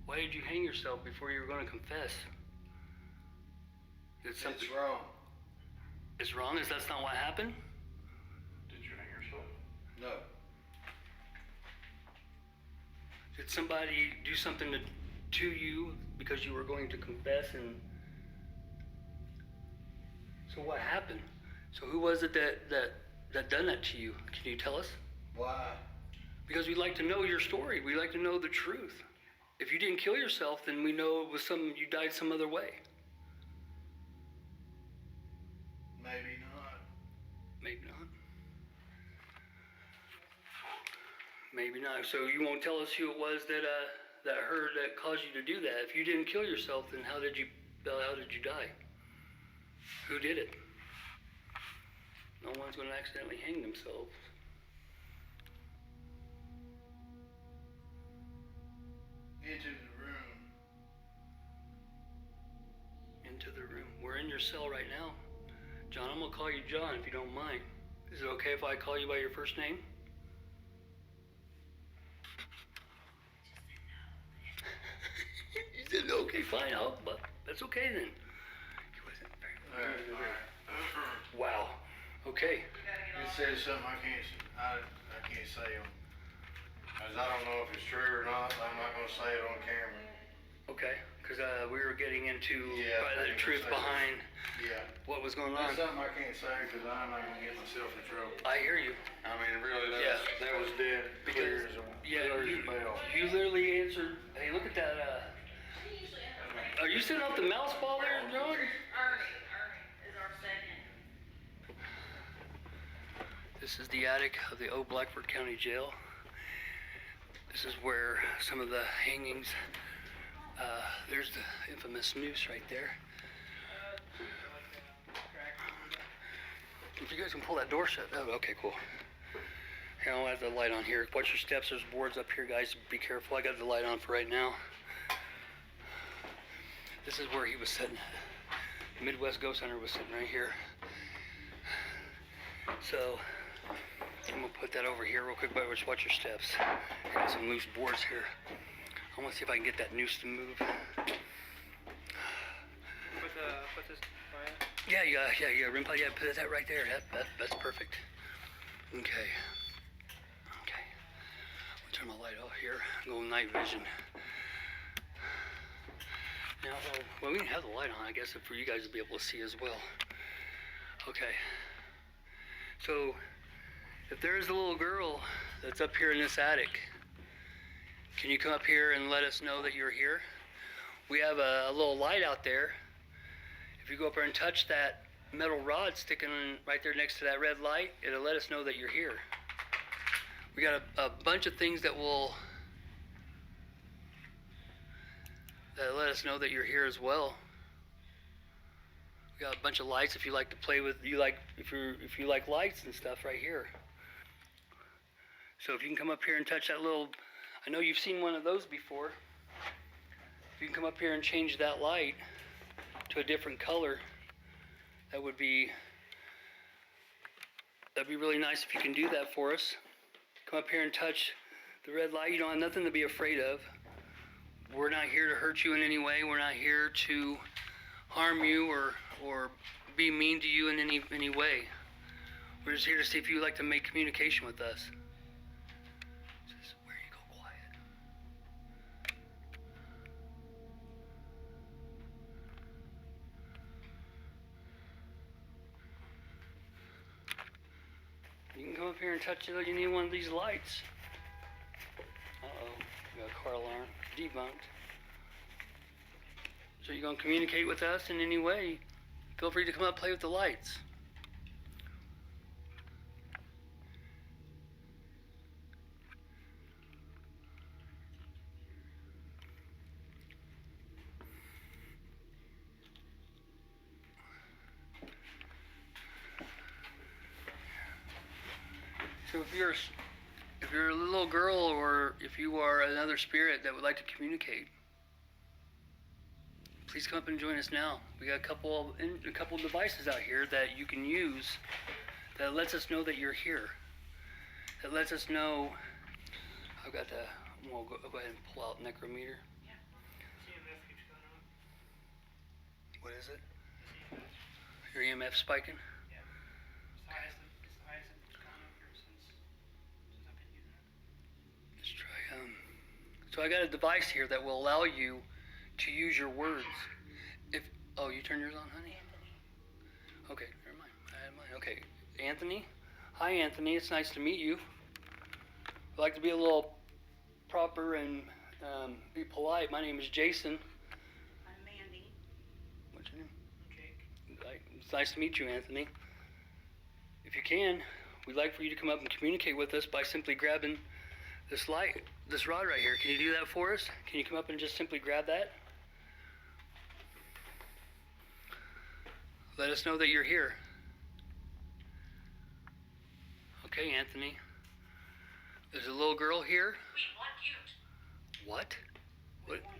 Why did you hang yourself before you were going to confess? Did something? It's wrong. It's wrong? That's not what happened? Did you hang yourself? No. Did somebody do something to you because you were going to confess? And so what happened? So who was it that done that to you? Can you tell us? Why? Because we'd like to know your story. We'd like to know the truth. If you didn't kill yourself, then we know it was you died some other way. Maybe not. Maybe not. Maybe not. So you won't tell us who it was that caused you to do that. If you didn't kill yourself, then how did you die? Who did it? No one's going to accidentally hang themselves. Into the room. Into the room. We're in your cell right now. John, I'm going to call you John if you don't mind. Is it okay if I call you by your first name? You said no. Okay, fine. But that's okay then. He wasn't very. Alright. Wow. Okay. It says something I can't say them. Cause I don't know if it's true or not. I'm not gonna say it on camera. Okay. Because we were getting into Yeah, probably the truth behind Yeah. what was going That's on. something I can't say because I'm not gonna get myself in trouble. I hear you. I mean, really, Yeah. that was dead. Clear as a bell. You literally answered. Hey, look at that. Are you setting up the mouse ball there, John? Ernie is our second. This is the attic of the old Blackford County Jail. This is where some of the hangings, there's the infamous noose right there. If you guys can pull that door shut. Oh, okay, cool. Here, I'll have the light on here. Watch your steps. There's boards up here, guys. Be careful. I got the light on for right now. This is where he was sitting. The Midwest Ghost Hunter was sitting right here. So, I'm gonna put that over here real quick, but just watch your steps. Got some loose boards here. I want to see if I can get that noose to move. Put this fire. Yeah, rim pod, yeah, put that right there. That's perfect. Okay. I'll turn my light off here. Go night vision. Now, well, we can have the light on, I guess, for you guys to be able to see as well. Okay. So, if there's a little girl that's up here in this attic, can you come up here and let us know that you're here? We have a little light out there. If you go up there and touch that metal rod sticking right there next to that red light, it'll let us know that you're here. We got a bunch of things that will let us know that you're here as well. We got a bunch of lights if you like to play with, if you like lights and stuff right here. So if you can come up here and touch that little, I know you've seen one of those before. If you can come up here and change that light to a different color, that'd be really nice if you can do that for us. Come up here and touch the red light. You don't have nothing to be afraid of. We're not here to hurt you in any way. We're not here to harm you or be mean to you in any way. We're just here to see if you'd like to make communication with us. here and touch any one of these lights. Uh-oh, we got a car alarm. Debunked. So you're going to communicate with us in any way, feel free to come up and play with the lights. So if you're a little girl, or if you are another spirit that would like to communicate, please come up and join us now. We got a couple devices out here that you can use that lets us know that you're here. That lets us know. I've got the. We'll go ahead and pull out necrometer. CMF keeps going up. What is it? Your EMF spiking? Yeah. It's the highest it's gone up here since I've been using it. Let's try. So I got a device here that will allow you to use your words. You turned yours on, honey? Okay, never mind. I had mine. Okay, Anthony. Hi, Anthony. It's nice to meet you. I'd like to be a little proper and be polite. My name is Jason. I'm Mandy. What's your name? Jake. It's nice to meet you, Anthony. If you can, we'd like for you to come up and communicate with us by simply grabbing this rod right here. Can you do that for us? Can you come up and just simply grab that? Let us know that you're here. Okay, Anthony. There's a little girl here. We want you. What? What? Want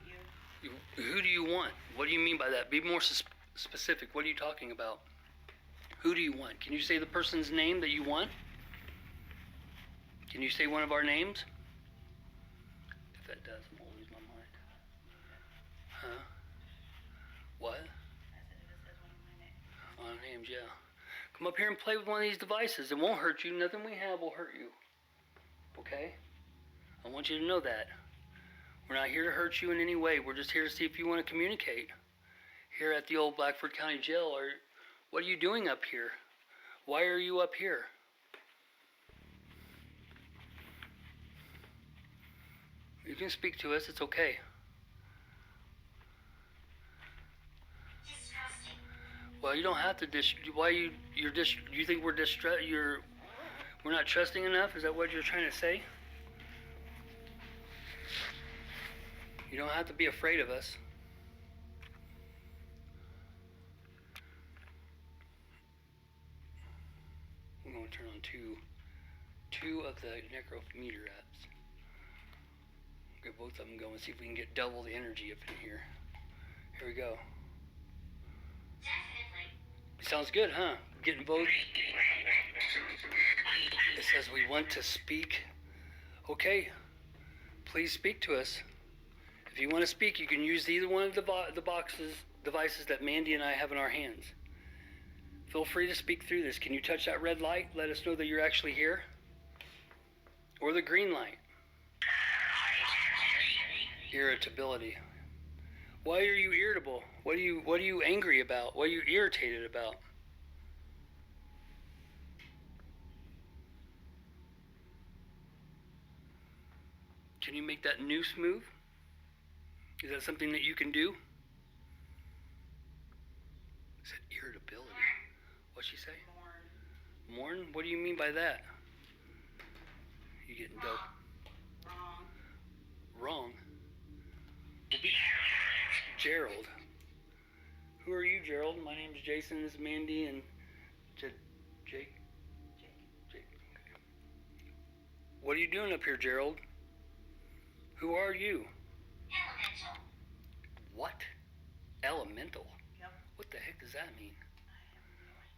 you. Who do you want? What do you mean by that? Be more specific. What are you talking about? Who do you want? Can you say the person's name that you want? Can you say one of our names? If that does, I'm gonna lose my mind. Huh? What? I said it just says one of my names. On names, yeah. Come up here and play with one of these devices. It won't hurt you. Nothing we have will hurt you. Okay? I want you to know that. We're not here to hurt you in any way. We're just here to see if you want to communicate. Here at the old Blackford County Jail, or what are you doing up here? Why are you up here? You can speak to us. It's okay. Well, you don't have to you think we're we're not trusting enough? Is that what you're trying to say? You don't have to be afraid of us. I'm going to turn on two of the necrometer apps. Get both of them going, see if we can get double the energy up in here. Here we go. Definitely. Sounds good, huh? Getting both. It says we want to speak. Okay, please speak to us. If you want to speak, you can use either one of the devices that Mandy and I have in our hands. Feel free to speak through this. Can you touch that red light? Let us know that you're actually here. Or the green light. Irritability. Why are you irritable? What are you angry about? What are you irritated about? Can you make that noose move? Is that something that you can do? Is that irritability? What'd she say? Mourn? What do you mean by that? You getting dope? Wrong. Wrong? Gerald. Who are you, Gerald? My name's Jason. This is Mandy and Jake. Jake. Okay. What are you doing up here, Gerald? Who are you? Elemental. What? Elemental? Yep. What the heck does that mean?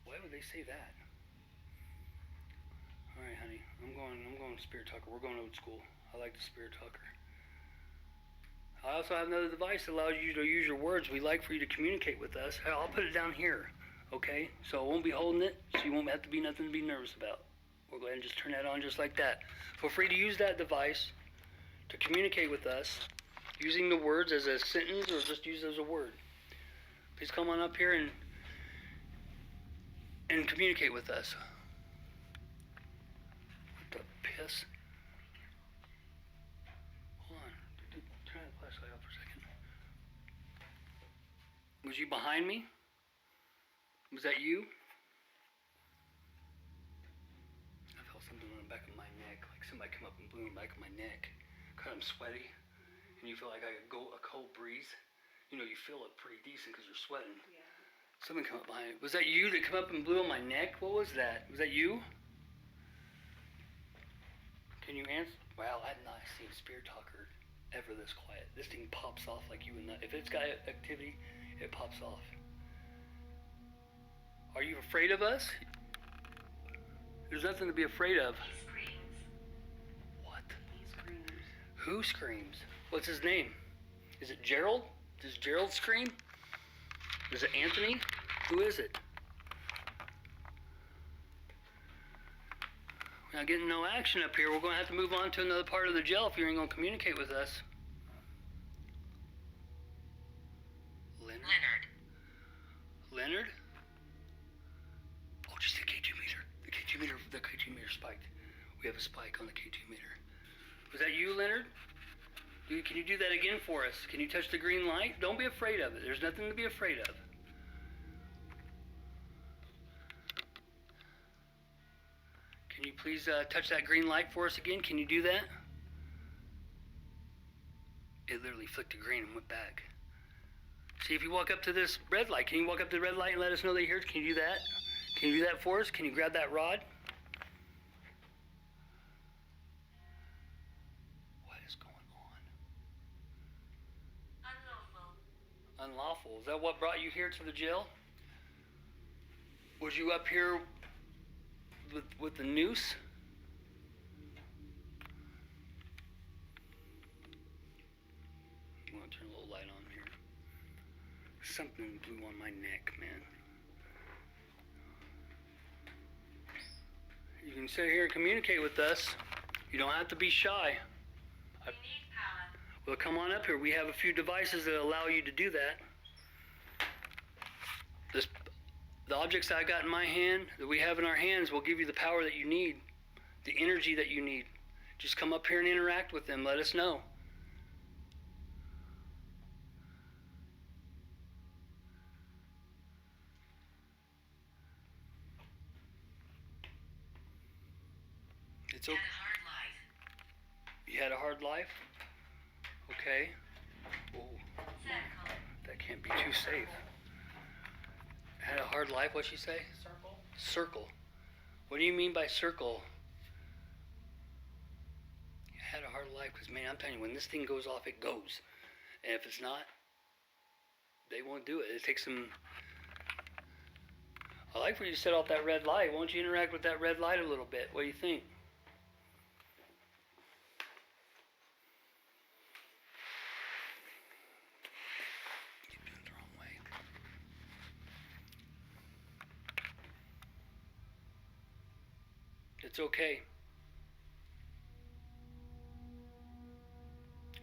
Why would they say that? All right, honey. I'm going spirit talker. We're going old school. I like the spirit talker. I also have another device that allows you to use your words. We like for you to communicate with us. I'll put it down here, okay? So I won't be holding it, so you won't have to be nothing to be nervous about. We'll go ahead and just turn that on just like that. Feel free to use that device to communicate with us using the words as a sentence or just use it as a word. Please come on up here and communicate with us. us. Hold on. Turn the flashlight off for a second. Was you behind me? Was that you? I felt something on the back of my neck, like somebody come up and blew in the back of my neck. Cause I'm sweaty, and you feel like a cold breeze. You know, you feel it pretty decent because you're sweating. Yeah. Something come up behind it. Was that you that come up and blew on my neck? What was that? Was that you? Can you answer? Wow, I've not seen a spirit talker ever this quiet. This thing pops off like you would not. If it's got activity, it pops off. Are you afraid of us? There's nothing to be afraid of. He screams. What? He screams. Who screams? What's his name? Is it Gerald? Does Gerald scream? Is it Anthony? Who is it? We're not getting no action up here. We're going to have to move on to another part of the jail if you ain't going to communicate with us. Leonard? Leonard? Oh, just the K2 meter. The K2 meter spiked. We have a spike on the K2 meter. Was that you, Leonard? Can you do that again for us? Can you touch the green light? Don't be afraid of it. There's nothing to be afraid of. Can you please touch that green light for us again? Can you do that? It literally flicked to green and went back. See, if you walk up to this red light, can you walk up to the red light and let us know that you're here? Can you do that? Can you do that for us? Can you grab that rod? What is going on? Unlawful. Unlawful. Is that what brought you here to the jail? Was you up here with the noose? I'm gonna turn a little light on here. Something blew on my neck, man. You can sit here and communicate with us. You don't have to be shy. We need power. Well, come on up here. We have a few devices that allow you to do that. The objects I got in my hand, that we have in our hands, will give you the power that you need, the energy that you need. Just come up here and interact with them. Let us know. It's okay. Had a hard life. You had a hard life? Okay. Oh, Circle. that can't be too safe. Had a hard life, what'd she say? Circle. Circle. What do you mean by circle? You had a hard life, because man, I'm telling you, when this thing goes off, it goes. And if it's not, they won't do it. It takes some... I like where you set off that red light. Why don't you interact with that red light a little bit? What do you think? Keep doing it the wrong way. It's okay.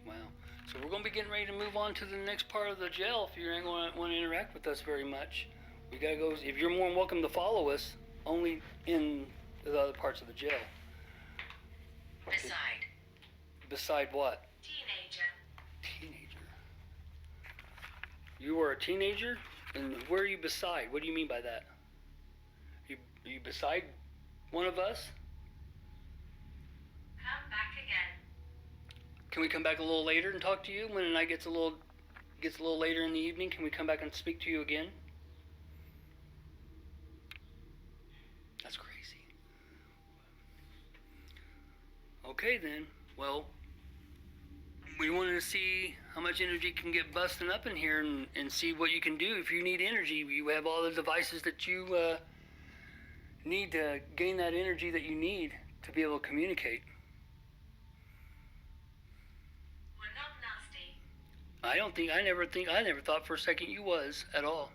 Wow. So we're going to be getting ready to move on to the next part of the jail if you ain't going to want to interact with us very much. We got to go. If you're more than welcome to follow us, only in the other parts of the jail. Beside. Beside what? Teenager. Teenager. You were a teenager? And where are you beside? What do you mean by that? Are you beside one of us? Come back again. Can we come back a little later and talk to you when the night gets a little later in the evening? Can we come back and speak to you again? That's crazy. Okay then. Well, we wanted to see how much energy can get busting up in here and see what you can do. If you need energy, you have all the devices that you need to gain that energy that you need to be able to communicate. We're not nasty. I never thought for a second you was at all.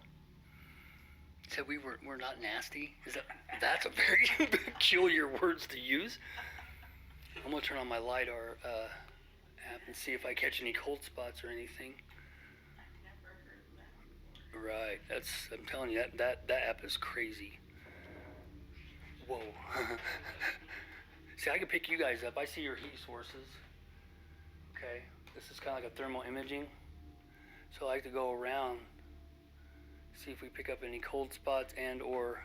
Said we're not nasty. That's a very peculiar words to use. I'm gonna turn on my LiDAR app and see if I catch any cold spots or anything. I've never heard of that before. Right, I'm telling you, that app is crazy. Whoa. See, I can pick you guys up. I see your heat sources. Okay, this is kind of like a thermal imaging. So I like to go around, see if we pick up any cold spots and or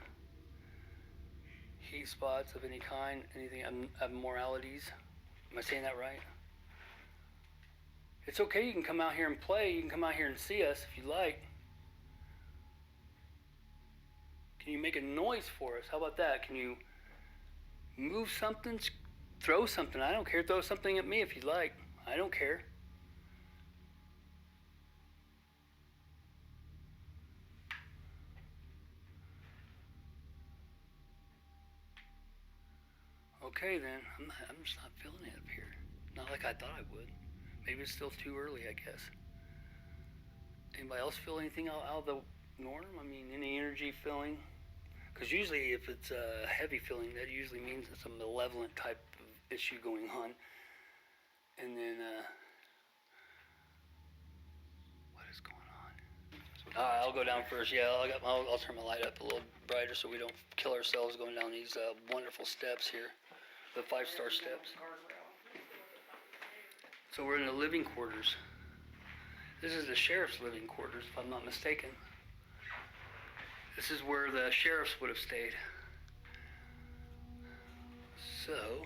heat spots of any kind, anything abnormalities. Am I saying that right? It's okay, you can come out here and play. You can come out here and see us if you like. Can you make a noise for us? How about that? Can you move something, throw something? I don't care. Throw something at me if you like. I don't care. Okay then, I'm just not feeling it up here. Not like I thought I would. Maybe it's still too early, I guess. Anybody else feel anything out of the norm? I mean, any energy feeling? Because usually if it's a heavy feeling, that usually means it's a malevolent type of issue going on. And then, what is going on? I'll go down first. Yeah, I'll turn my light up a little brighter so we don't kill ourselves going down these wonderful steps here. The 5-star steps. So we're in the living quarters. This is the sheriff's living quarters, if I'm not mistaken. This is where the sheriffs would have stayed. So,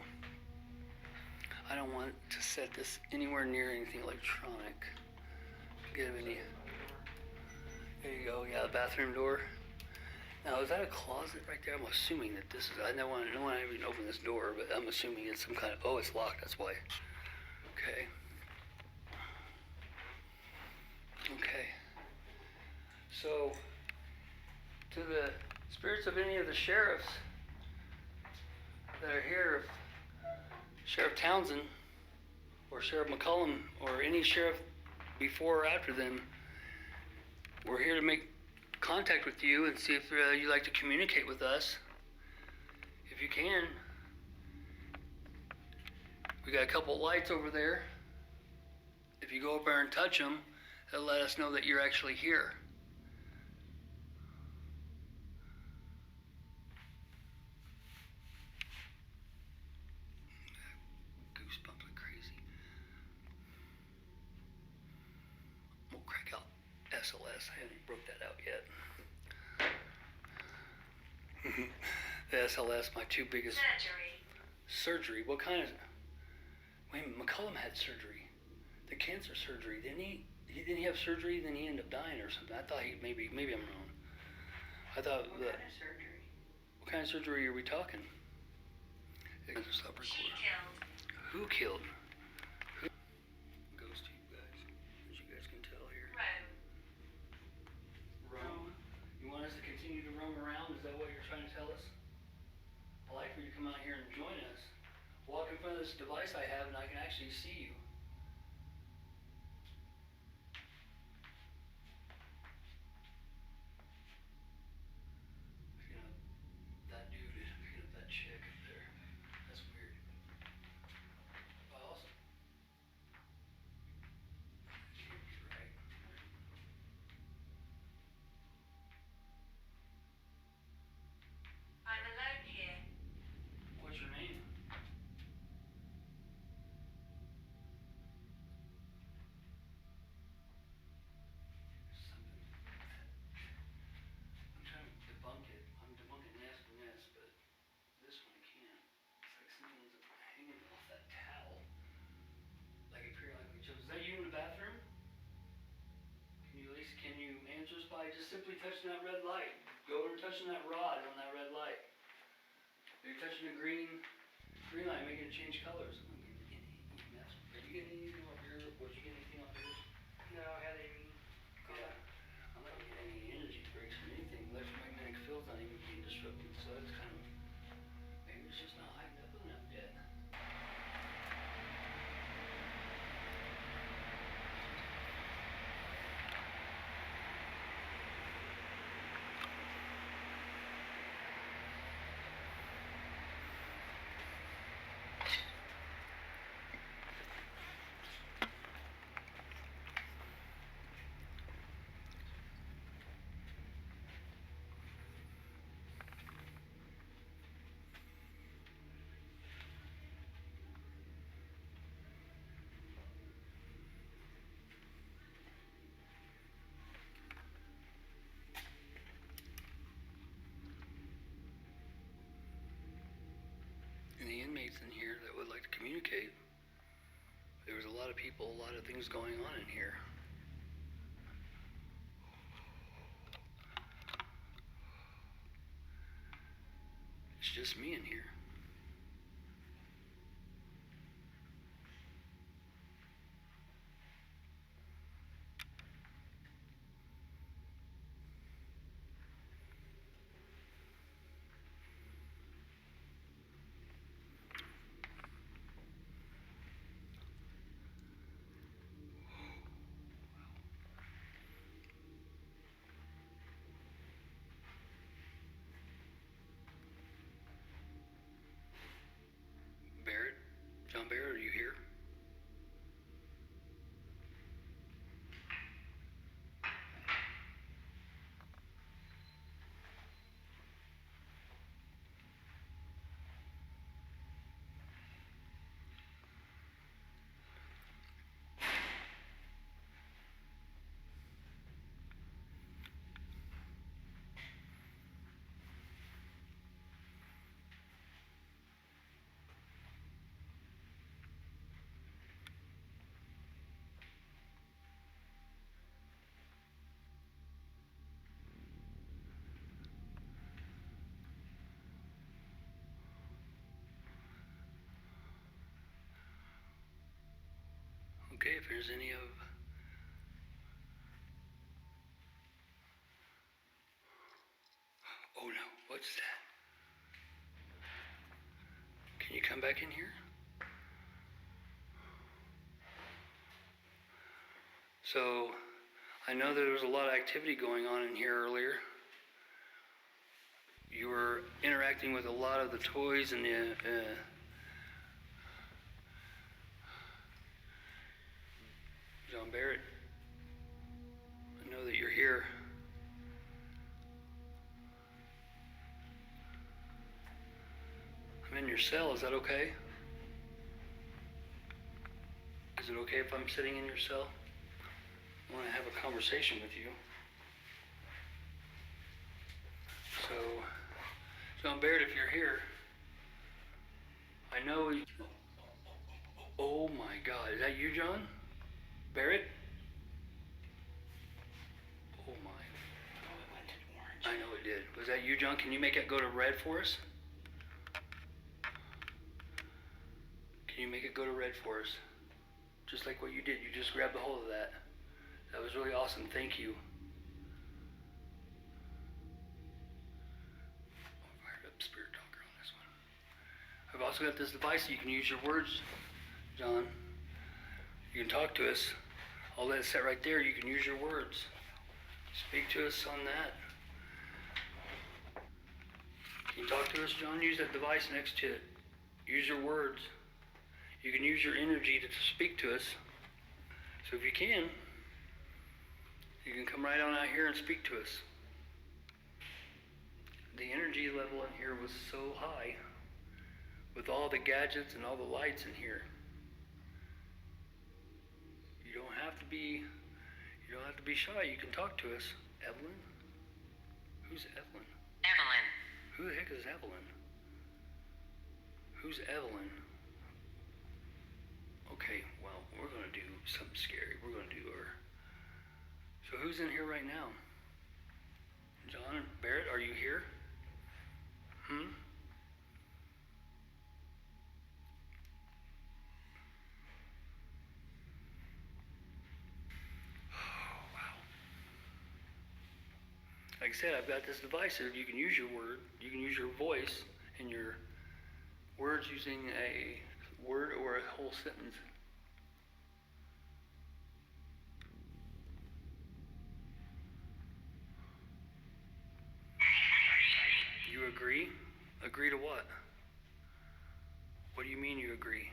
I don't want to set this anywhere near anything electronic. Get any. There you go. Yeah, the bathroom door. Now, is that a closet right there? I'm assuming that this is. I don't want to even open this door, but I'm assuming it's some kind of. Oh, it's locked. That's why. Okay. Okay. So, to the spirits of any of the sheriffs that are here, Sheriff Townsend or Sheriff McCullum or any sheriff before or after them, we're here to make contact with you and see if you'd like to communicate with us. If you can. We got a couple lights over there. If you go up there and touch them, that'll let us know that you're actually here. Goosebumps like crazy. We'll crack out SLS. I haven't broke that out yet. The SLS, my two biggest... Surgery? What kind of... Wait a minute, McCullum had surgery. The cancer surgery, didn't he? Didn't he have surgery, then he ended up dying or something? I thought he, maybe I'm wrong. I thought What kind of surgery? What kind of surgery are we talking? Stop recording. Who killed? Who goes to you guys? As you guys can tell here. Roam. You want us to continue to roam around? Is that what you're trying to tell us? I'd like for you to come out here and join us. Walk in front of this device I have and I can actually see you. Picking up that dude is picking up that chick up there. That's weird. Awesome. Can't be right. I'm alone here. What's your name? Something. I'm trying to debunk it. I'm debunking this, but this one I can't. It's like something's hanging off that towel. Like it periodically shows. Is that you in the bathroom? Can you answer us by just simply touching that red light? Go over and touching that rod on that red light. You're touching the green light, making it change colors. I'm not getting any mess. Are you getting anything off here? Did you get anything off yours? No, I had any Yeah. I'm not getting any energy breaks or anything. Electromagnetic field's not even being disrupted, so it's kind of, maybe it's just not heightened up enough yet. inmates in here that would like to communicate. There was a lot of people, a lot of things going on in here. It's just me in here. Barrett? John Barrett, are you here? Okay, if there's any of... Oh no, what's that? Can you come back in here? So, I know there was a lot of activity going on in here earlier. You were interacting with a lot of the toys and the... John Barrett, I know that you're here. I'm in your cell, is that okay? Is it okay if I'm sitting in your cell? I want to have a conversation with you. So, John Barrett, if you're here, I know... Oh my God, is that you, John? Barrett? Oh my. I know it did. Was that you, John? Can you make it go to red for us? Can you make it go to red for us? Just like what you did. You just grabbed a hold of that. That was really awesome. Thank you. I fired up Spirit Talker on this one. I've also got this device so you can use your words, John. You can talk to us. I'll let it sit right there. You can use your words. Speak to us on that. Can you talk to us, John? Use that device next to it. Use your words. You can use your energy to speak to us. So if you can come right on out here and speak to us. The energy level in here was so high with all the gadgets and all the lights in here. You don't have to be shy. You can talk to us. Evelyn? Who's Evelyn? Evelyn. Who the heck is Evelyn? Who's Evelyn? Okay, well, we're gonna do something scary. We're gonna do her. So who's in here right now? John Barrett, are you here? Oh, wow. Like I said, I've got this device here. You can use your word, you can use your voice and your words using a word or a whole sentence. You agree? Agree to what? What do you mean you agree?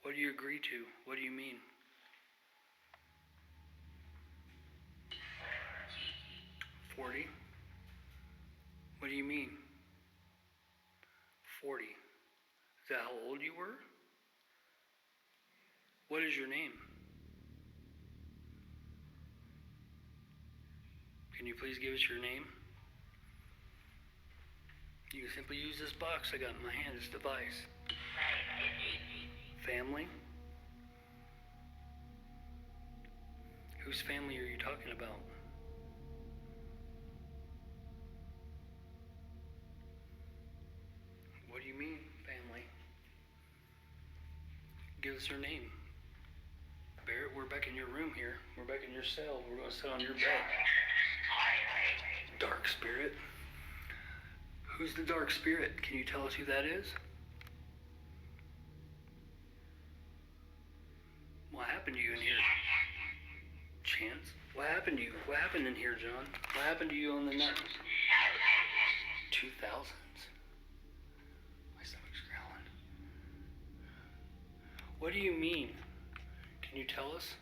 What do you agree to? What do you mean? $40? What do you mean? 40. Is that how old you were? What is your name? Can you please give us your name? You can simply use this box I got in my hand, this device. Family? Whose family are you talking about? What do you mean, family? Give us your name. Barrett, we're back in your room here. We're back in your cell. We're going to sit on your bed. Dark spirit? Who's the dark spirit? Can you tell us who that is? What happened to you in here? Chance? What happened to you? What happened in here, John? What happened to you on the night? 2000s. My stomach's growling. What do you mean? Can you tell us?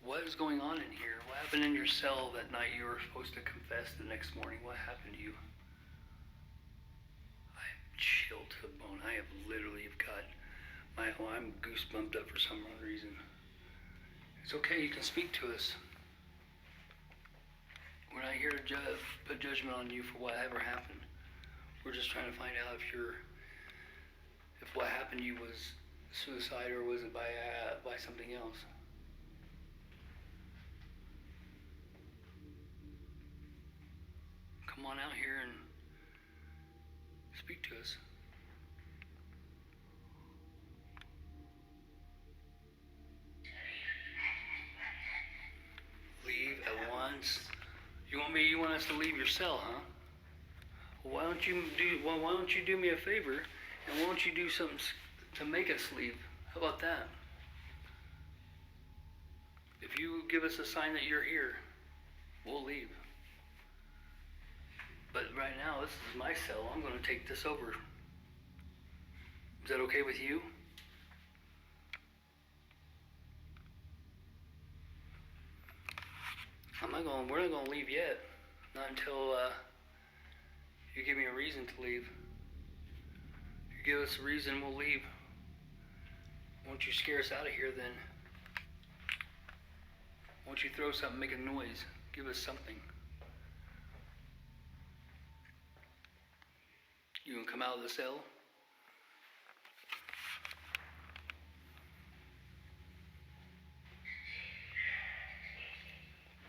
What is going on in here? What happened in your cell that night you were supposed to confess the next morning? What happened to you? I'm chilled to the bone. I have literally got I'm goosebumped up for some reason. It's okay, you can speak to us. We're not here to put judgment on you for whatever happened. We're just trying to find out if what happened to you was suicide or was it by something else. Come on out here and speak to us. Leave at once. You want us to leave your cell, huh? Well, why don't you do me a favor and why don't you do something to make us leave? How about that? If you give us a sign that you're here, we'll leave. But right now, this is my cell. I'm going to take this over. Is that okay with you? We're not going to leave yet. Not until you give me a reason to leave. If you give us a reason, we'll leave. Won't you scare us out of here then? Won't you throw something, make a noise? Give us something. You gonna come out of the cell?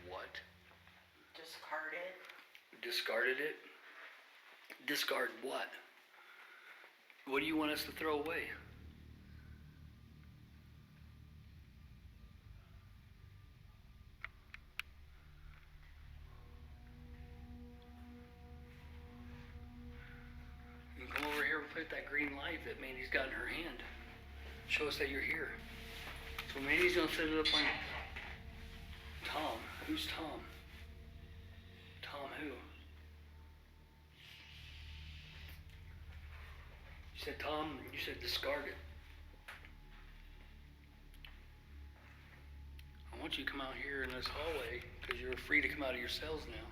What? Discard it. Discarded it? Discard what? What do you want us to throw away? You can come over here and put that green light that Mandy's got in her hand. Show us that you're here. So Mandy's gonna set it up on Tom. Who's Tom? Tom who? You said Tom, you said discard it. I want you to come out here in this hallway because you're free to come out of your cells now.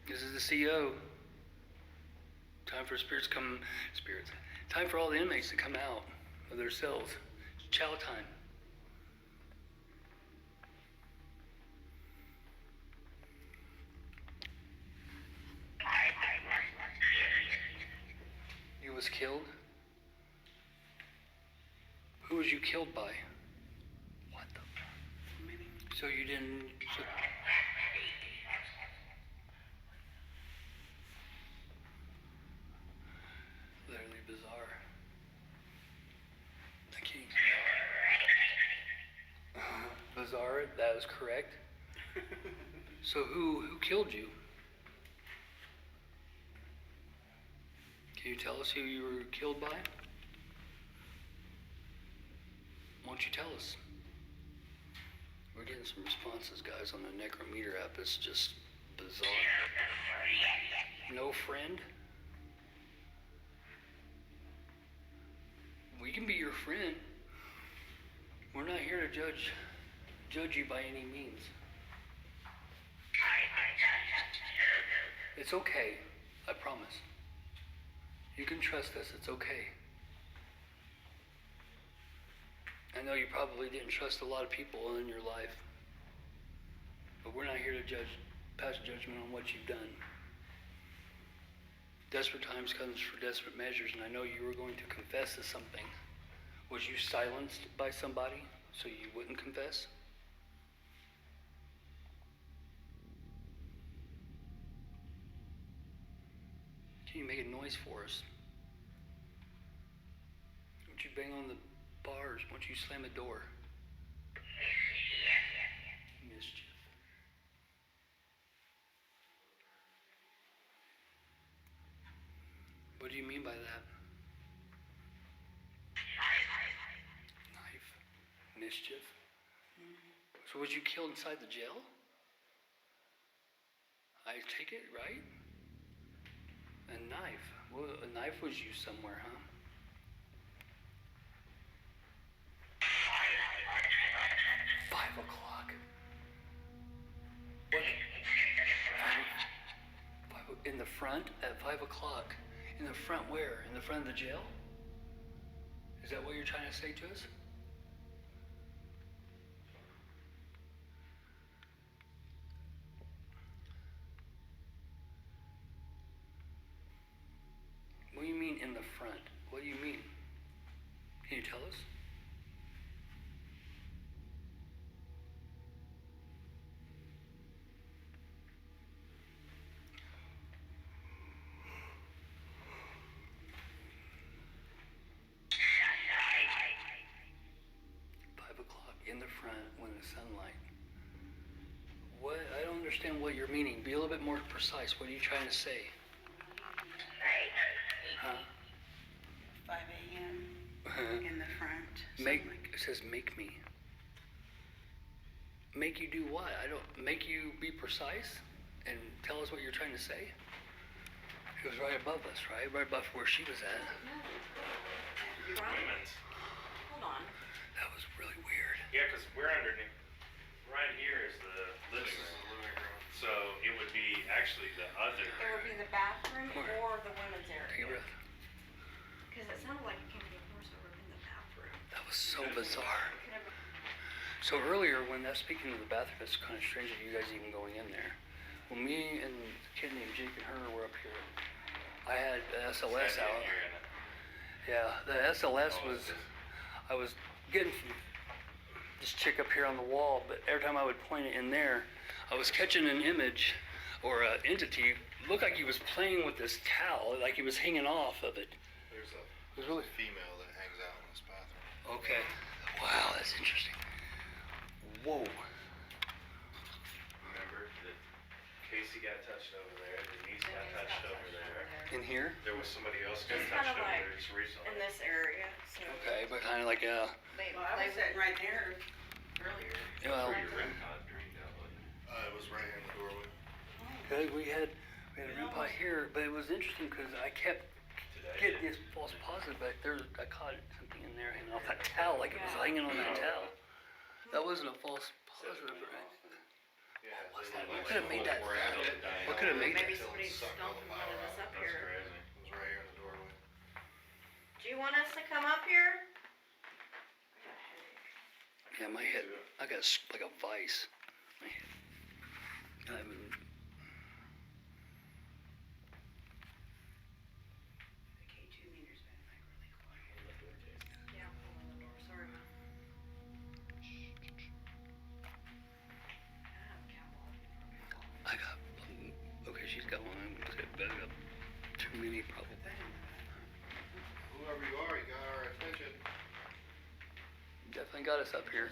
This is the CO. Time for Time for all the inmates to come out of their cells. It's chow time. You was killed? Who was you killed by? What the? So you didn't... Literally bizarre. I can't... Bizarre, that was correct. So who killed you? Can you tell us who you were killed by? Why don't you tell us? We're getting some responses, guys, on the Necrometer app. It's just bizarre. No friend? We can be your friend. We're not here to judge you by any means. It's okay, I promise. You can trust us, it's okay. I know you probably didn't trust a lot of people in your life, but we're not here to pass judgment on what you've done. Desperate times comes for desperate measures, and I know you were going to confess to something. Was you silenced by somebody so you wouldn't confess? Can you make a noise for us? Won't you bang on the bars? Won't you slam the door? Mischief. What do you mean by that? Knife. Mischief. So was you killed inside the jail? I take it, right? A knife. Well, a knife was used somewhere, huh? $5:00. What? In the front at 5:00. In the front where? In the front of the jail? Is that what you're trying to say to us? What do you mean in the front? What do you mean? Can you tell us? In the front when the sunlight. What? I don't understand what you're meaning. Be a little bit more precise. What are you trying to say? Huh? 5 a.m. in the front. It says make me. Make you do what? I don't, make you be precise and tell us what you're trying to say? It was right above us, right? Right above where she was at. Hold on. That was really weird. Yeah, because we're underneath. Right here is the living room. So it would be actually the other. It would be the bathroom or the women's Take a area. breath. Because it sounded like it came from the horse over in the bathroom. That was so bizarre. So earlier, when that's speaking of the bathroom, it's kind of strange that you guys even going in there. When me and the kid named Jake and her were up here, I had the SLS out. Yeah, the SLS was, I was getting this chick up here on the wall, but every time I would point it in there, I was catching an image or an entity. Looked like he was playing with this towel, like he was hanging off of it. There's It was really female that hangs out in this bathroom. okay. Wow, that's interesting. Whoa. Remember that Casey got touched over there, Denise got touched over there. In here? There was somebody else got Just touched kinda over like there just recently. in this area. So Okay, but kind of like Well, I was sitting right there earlier. well, Where your REM pod drained out, wasn't it? It was right here in the doorway. good. We had a room pot here, but it was interesting because I kept getting this false positive, but I caught something in there hanging off that towel, like it was hanging on that towel. That wasn't a false positive, right? Yeah. What's that? What could have made that? What could have made Maybe that? somebody's stomping one of us up That's here. crazy. It was right here in the doorway. Do you want us to come up here? Yeah, my head. I got like a vice. My head. I mean, The K2 meter's been like really quiet. Yeah, I'm holding the door. Sorry, Mom. I got. Okay, she's got one. I'm gonna get better up. Too many, probably. Whoever you are, you got our attention. Definitely got us up here.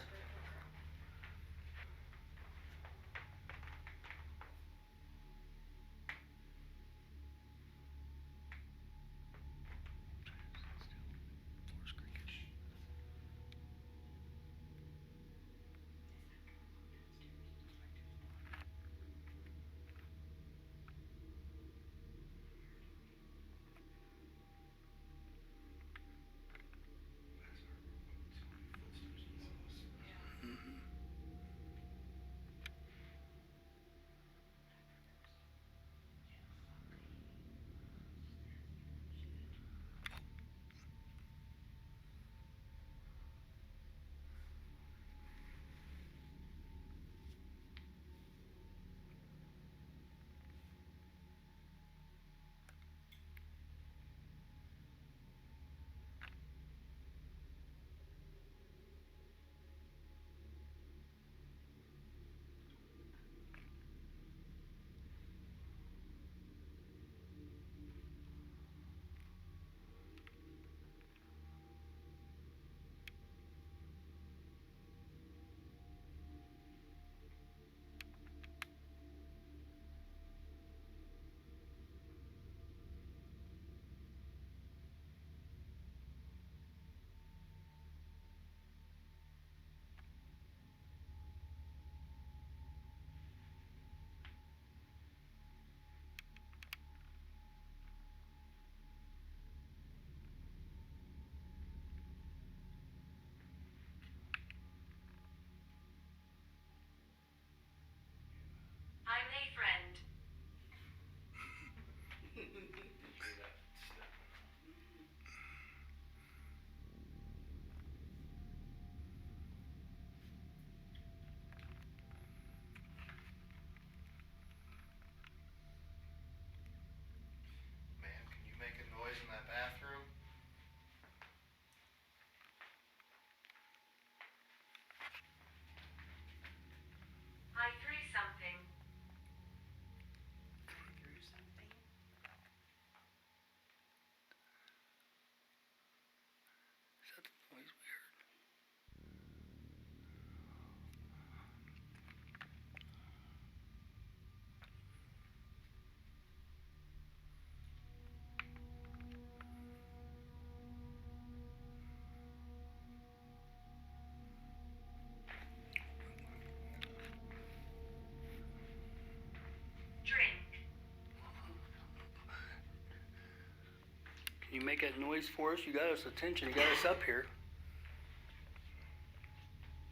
you make that noise for us? You got us attention. You got us up here.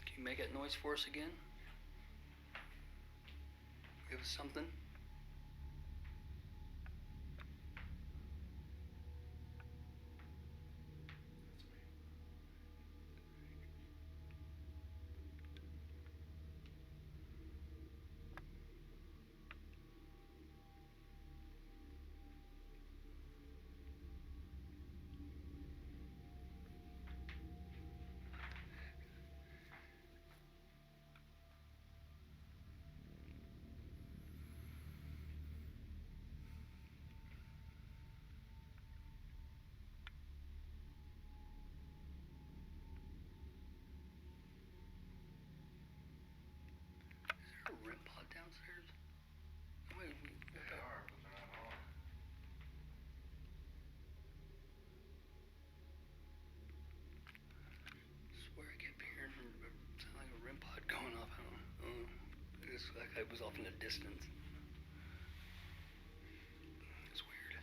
Can you make that noise for us again? Give us something. Is there a REM pod downstairs? Wait, They are, but they're not on. I swear I kept hearing it sound like a REM pod going off. I don't know. It's like I was off in the distance. It's weird.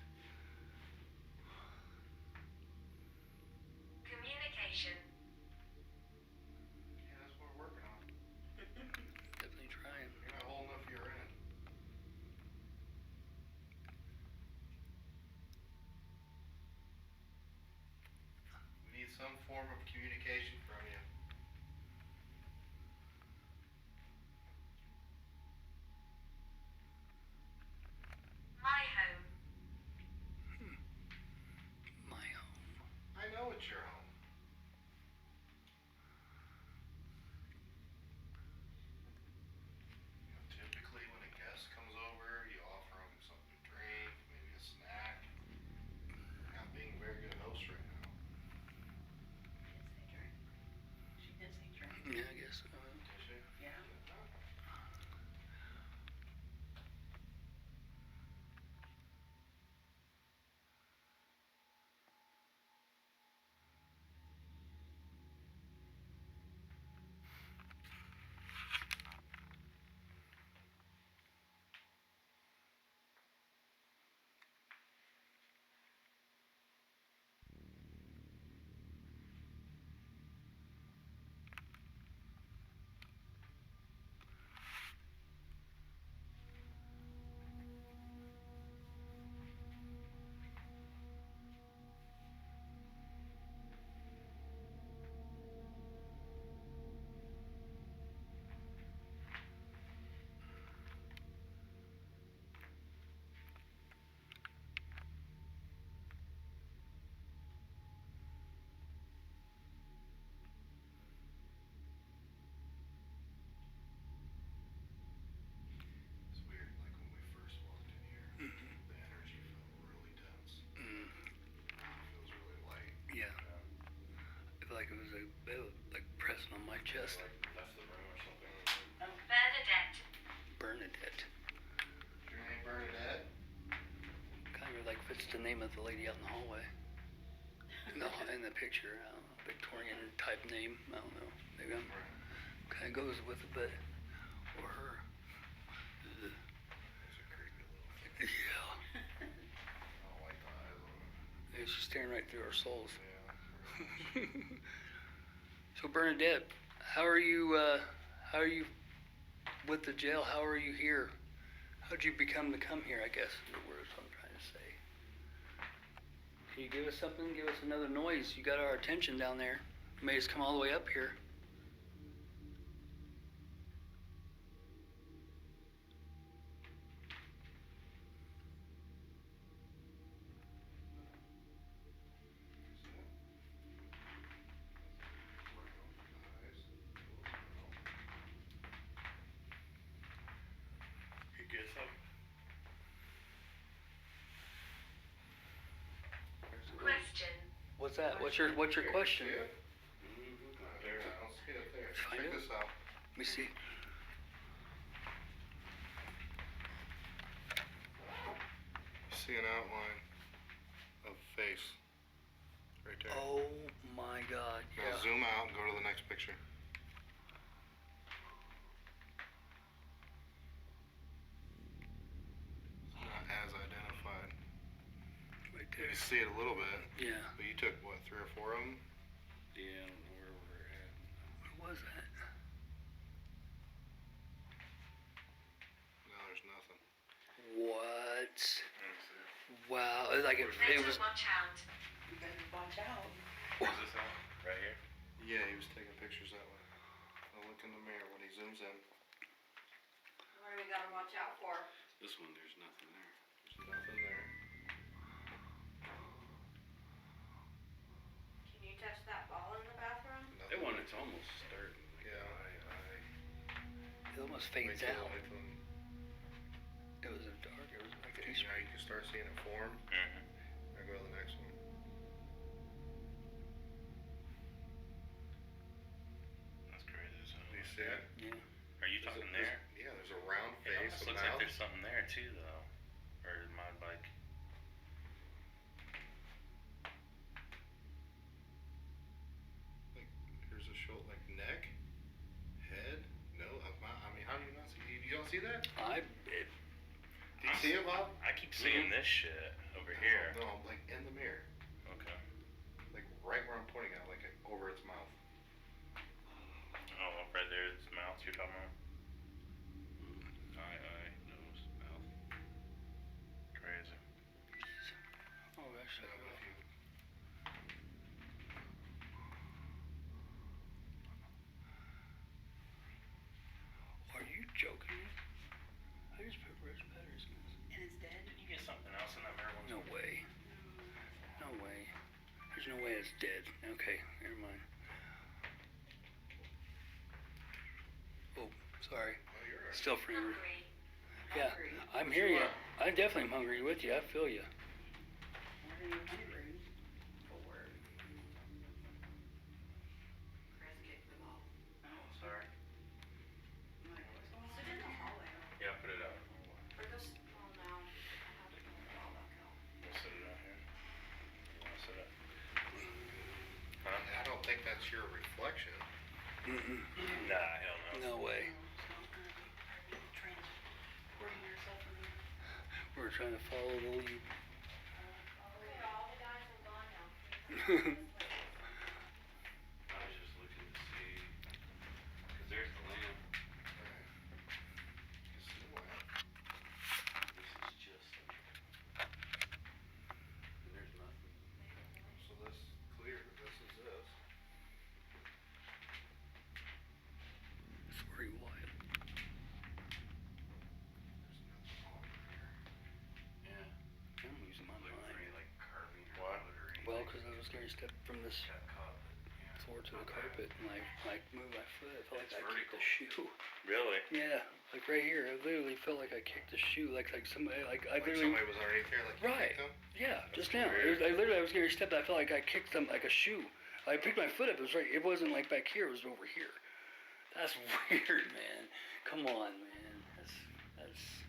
Communication. Yeah, that's what we're working on. Definitely trying. You're not holding up your end. We need some form of communication from you. My home. My home. I know it's your home. You know, typically when a guest comes over, you offer them something to drink, maybe a snack. You're not being a very good host right now. She did say drink. Yeah, I guess so. Did you? Yeah. It's weird, like when we first walked in here, the energy felt really tense. Mm, Now it feels really light. yeah. I feel like it was like pressing on my chest. Like left the room or something. Bernadette. Bernadette. Is your name Bernadette? Kind of like fits the name of the lady out in the hallway. No, in the picture, I don't know, Victorian type name. I don't know. Maybe I'm kind of goes with it, but or her. It's a creepy little thing. Yeah. I don't like the eyes on it. It's just staring right through our souls. Yeah. So Bernadette, how are you with the jail? How are you here? How'd you become to come here, I guess is the words I'm trying to say. Can you give us something? Give us another noise. You got our attention down there. You made us come all the way up here. You get some? Question. What's that? What's your question? There, There. I don't see it there. Find Check it. this out. Let me see. You see an outline of face right there. Oh my God. Now Yeah. zoom out and go to the next picture. It's not as identified. Right You there. can see it a little bit. Yeah. But you took, what, 3 or 4 of them? Yeah, I don't know where we're at. Where was that? No, there's nothing. What? Wow. It was like it was. Watch out. You better watch out. Where's this at? Right here? Yeah, he was taking pictures that way. I'll look in the mirror when he zooms in. What do we gotta watch out for? This one, there's nothing there. There's nothing there. Can you touch that ball in the bathroom? That Nothing. one, it's almost starting. Like, Yeah. It almost Wait fades till- out. wait till- It was a dark. It was like Okay, a now you can start seeing it form. Mm-hmm. Now go to the next one. That's crazy. Do you see it? Yeah. Are you There's a- talking there's- there? Yeah, there's a round It face, almost a looks like mouth. there's something there too, though. Or is my like? Like, here's a shoulder, like neck, head. No, I mean, how do you not see? You don't see that? Do you see it, Bob? I keep seeing this shit over here. No, I'm like in the mirror, Okay. like right where I'm pointing at, like over its mouth. Oh, right there, it's mouth you're talking about. Eye, nose, mouth. Crazy. Oh gosh. I don't know if you- Are you joking me? I just put rose petals. And it's dead? Did you get something else in that mirror? No way. No way. There's no way it's dead. Okay, never mind. Oh, sorry. Oh, you're right. Still freezing. Hungry. Yeah, Hungry. I'm hearing you. I definitely am hungry with you. I feel you. What are you hungry for? Chris kicked the ball. Oh, sorry. I'm like, what's going on? Sit in the hallway. Yeah, put it out. Or just, oh no, I have to pull the ball back out. We'll sit it out here. You wanna sit it? I don't think that's your reflection. Mm-mm. Nah, hell no. No way. Are you transporting yourself in there? We're trying to follow the lead. Okay, all the guys are gone now. I was just looking to see, because there's the lamp. It's no way. This is just, and there's nothing. So this is clear. This is this. It's very wild. There's nothing on here. Yeah. I'm losing my Looking for any mind. like carving or What? wood or anything. Well, because I was going to step from this Got caught, but yeah. floor to the carpet and I moved my foot. I felt It's like I kicked vertical. a shoe. Really? Yeah, like right here. I literally felt like I kicked a shoe. Like somebody, like I Like literally. somebody was underneath here, like you Right. kicked them? Yeah, just That's now. weird. I was getting stepped. I felt like I kicked some like a shoe. I picked my foot up. It was right. It wasn't like back here. It was over here. That's weird, man. Come on, man. That's.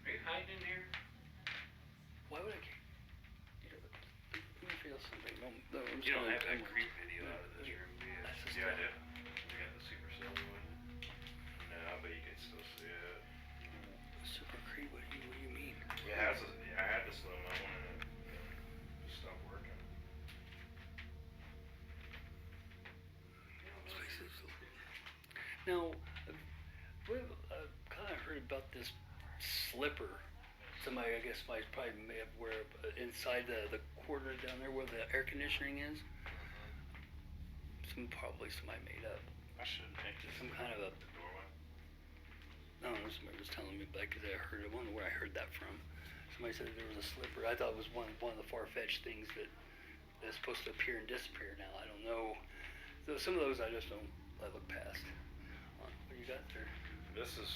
Are you hiding in here? Why would I kick? Let me feel something. No, I'm You don't sorry, have that come on. creep video out of this room, do you? That's just Yeah, I do. We got the super cell one. No, but you can still see it. Super creep. What do you mean? Yeah, I had the slow mo and it just stopped working. Now, we've kind of heard about this slipper. Somebody, I guess, probably may have wear inside the corner down there where the air conditioning is. Probably somebody made up. I should make this Some kind of a. the doorway. I don't know. Somebody was telling me, like, 'cause I heard. I wonder where I heard that from. Somebody said there was a slipper. I thought it was one of the far-fetched things that's supposed to appear and disappear. Now I don't know. So some of those I just don't. I look past. What you got there? This is,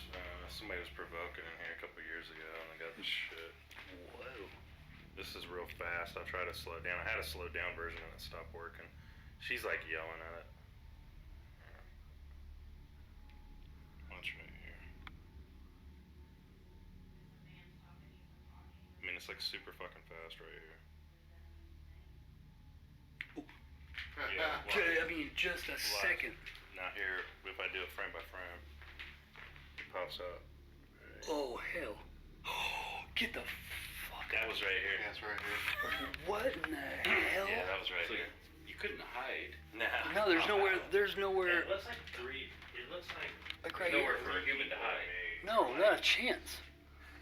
somebody was provoking in here a couple years ago and I got this shit. Whoa. This is real fast. I'll try to slow it down. I had a slowed down version and it stopped working. She's like yelling at it. Watch right here. I mean, it's like super fucking fast right here. Yeah, I mean, just a second. Now here, if I do it frame by frame, it pops up. Oh, hell. Oh, get the fuck That was right here. That's right here. What in the hell? Yeah, that was right So here. you couldn't hide. Nah. No, there's nowhere, It looks like it looks like like right nowhere here. for a human to hide. No, not a chance.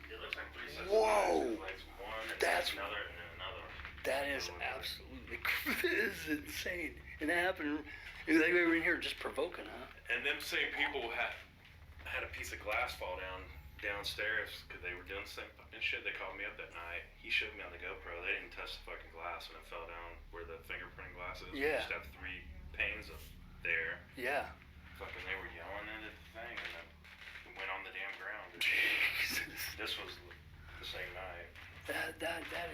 It looks like 3 sets Whoa. of legs. One, and That's- another, and then another. That is absolutely, this is insane. And that happened, it was like we were in here just provoking, huh? And them same people had a piece of glass fall downstairs because they were doing the same fucking shit. They called me up that night. He showed me on the GoPro. They didn't touch the fucking glass when it fell down where the fingerprint glass is. Yeah. They just have 3 panes up there. Yeah. Fucking, they were yelling at the thing, and then it went on the damn ground. Jesus. This was the same night. That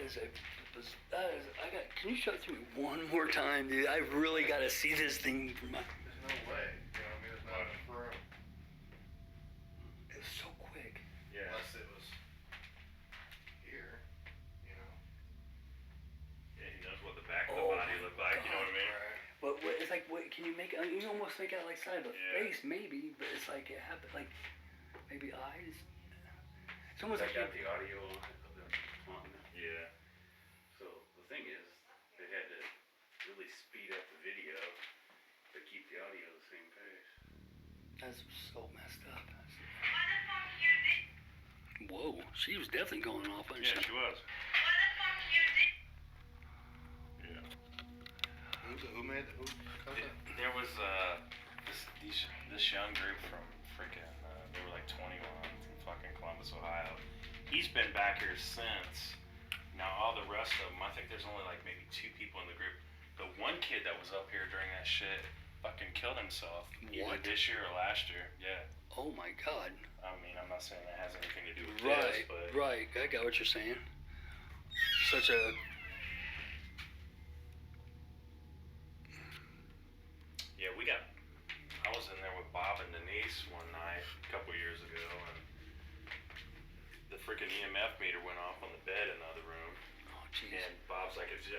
is, can you show it to me one more time, dude? I really got to see this thing for my, There's no way. You know, I mean, it's not for it was so quick. Yeah. unless it was here, you know. Yeah, he knows what the back of the Oh body looked like, you know what I mean? But what, it's like, what, can you make, you can almost make out like side of the Yeah. face, maybe, but it's like, it happened, like, maybe eyes. It's almost I like, got the audio on it of them haunting it. Yeah. So the thing is, they had to really speed up the video to keep the audio the same pace. that's so messed up. Whoa, she was definitely going off on Yeah, she was. Yeah. Who made who cut that? There was this young group from freaking, they were like 21 from fucking Columbus, Ohio. He's been back here since. Now all the rest of them, I think there's only like maybe 2 people in the group. The one kid that was up here during that shit fucking killed himself. Either What? this year or last year. Yeah. Oh my God. I mean, I'm not saying that has anything to do with Right, this, but right, I got what you're saying. Such a, yeah, I was in there with Bob and Denise one night a couple years ago, and the freaking EMF meter went off on the bed in the other room. oh jeez. And Bob's like, if you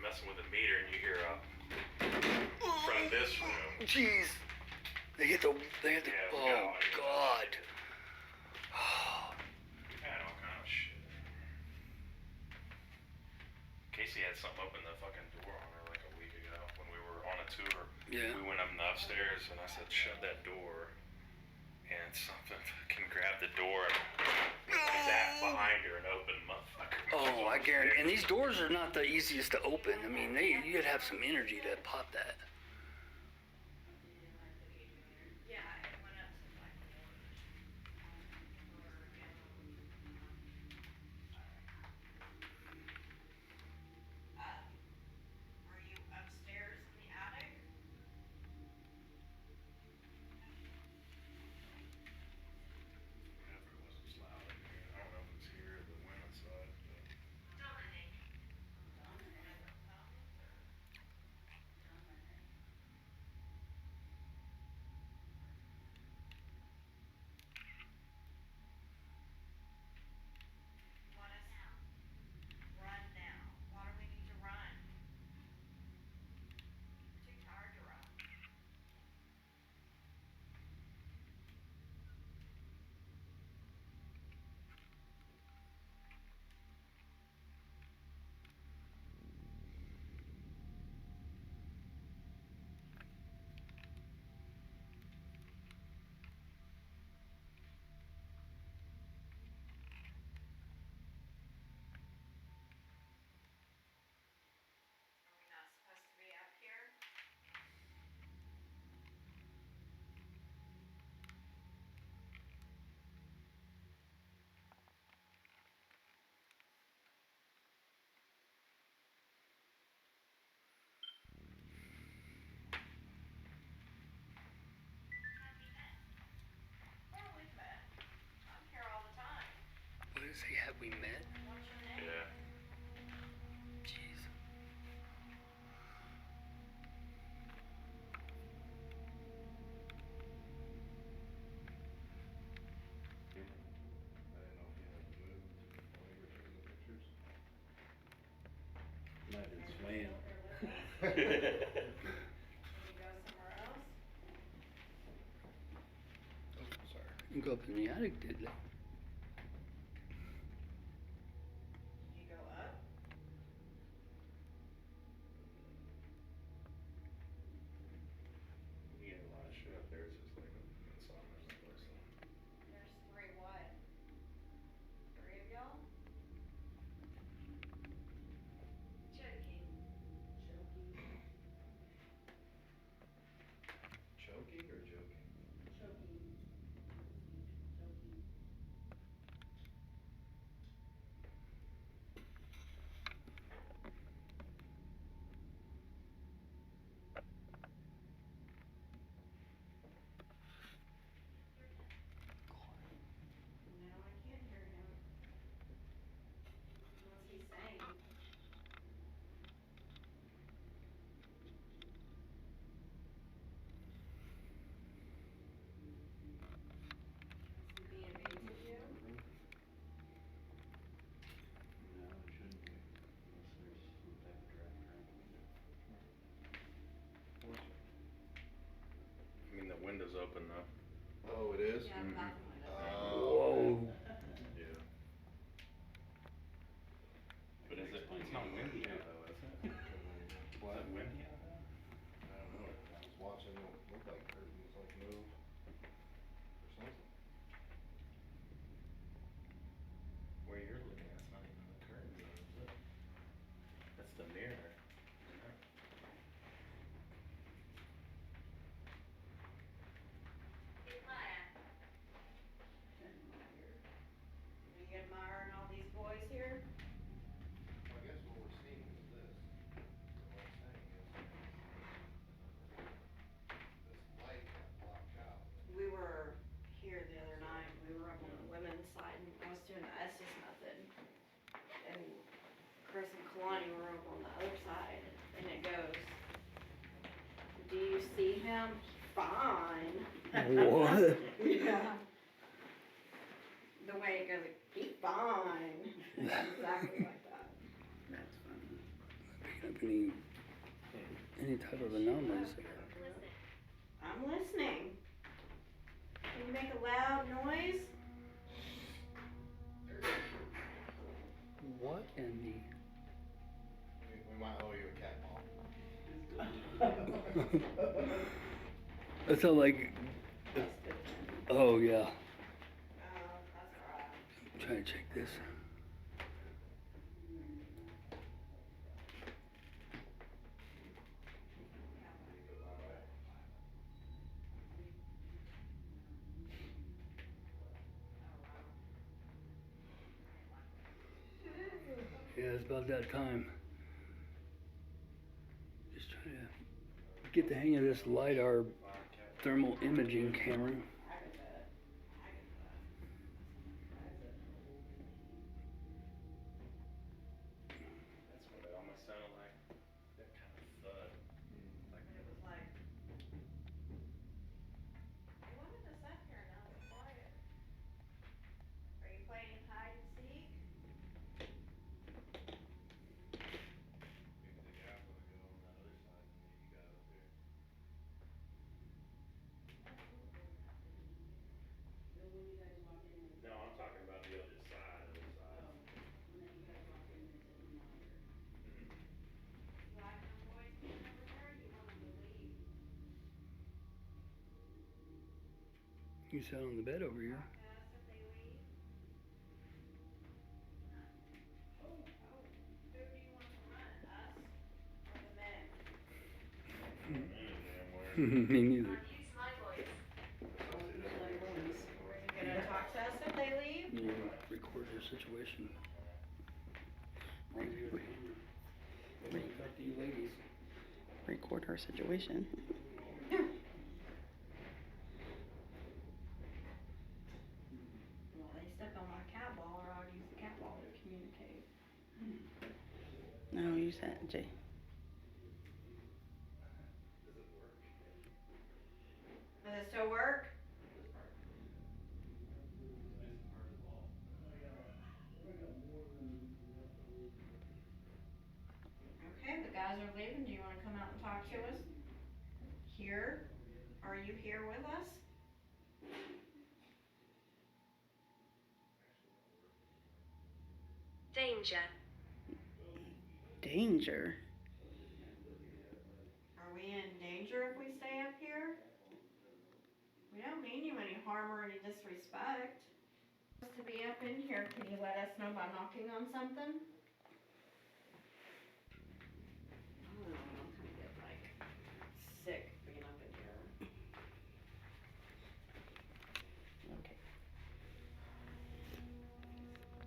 messing with the meter and you hear from this room. Jeez. They hit the, Yeah, we got oh all that God. We've had all kind of shit. Casey had something open the fucking door on her like a week ago when we were on a tour. Yeah. We went up in the upstairs and I said, shut that door. And something fucking grabbed the door and that behind her and opened motherfucker. Oh, I guarantee. And these doors are not the easiest to open. I mean, you gotta have some energy to pop that. Yeah, it went up to like. Are you upstairs in the attic? Whenever it was, it's loud in here. I don't know if it's here or the women's side, but. Want us run now? Why do we need to run? Too tired to run. Are we not supposed to be up here? Where we met? I'm here all the time. What does he have we met? What's your name? Yeah. Jeez. I didn't know if you had to move while you were taking the pictures. Might have been swaying. Can you go somewhere else? Oh, sorry. You go up in the attic, did they? You is? Yeah, the bathroom window. Whoa. Yeah. But is it It's not windy out though, is it? Is it windy out there? I don't know, I was watching what looked like curtains like move or something. Where you're looking at, it's not even the curtains though, is it? That's the mirror. Are you admiring all these boys here? Well, I guess what we're seeing is this, or what I'm saying is, this light got blocked out. We were here the other night, we were up on the women's side and I was doing the Estes method. And Chris and Kalani were over on the other side and it goes, do you see him? Fine. What? Yeah. The way it goes, he's fine. Exactly like that. That's funny. Picking up any type of anomalies there. I'm listening. Can you make a loud noise? What in We might owe you a cat ball. the? That sounds like. Oh yeah. That's alright. I'm trying to check this. Yeah, it's about that time. Just trying to get the hang of this LiDAR thermal imaging camera. I can do it. I can do it. That's what it almost sounded like. That kind of thud. Like, It was like, you wanted to sit here now, be quiet. Are you playing hide and seek? Maybe the guy's gonna go on that other side and leave you guys up here. no, I'm talking about the other side. You like them boys being over there, or you want them to leave? You sat on the bed over here. Talk to us if they leave? Oh, who do you want to run, us or the men? Me neither. Use my voice. Are you gonna talk to us if they leave? You record your situation. Right here. Talk to you ladies. Record our situation. Well, they stepped on my cat ball, or I'll use the cat ball to communicate. No, you said Jay. Does it still work? Okay, the guys are leaving. Do you want to come out and talk to us? Here? Are you here with us? Danger. Danger. Are we in danger if we stay up here? We don't mean you any harm or any disrespect. To be up in here, can you let us know by knocking on something? I don't know, I'm kind of get like sick being up in here. Okay.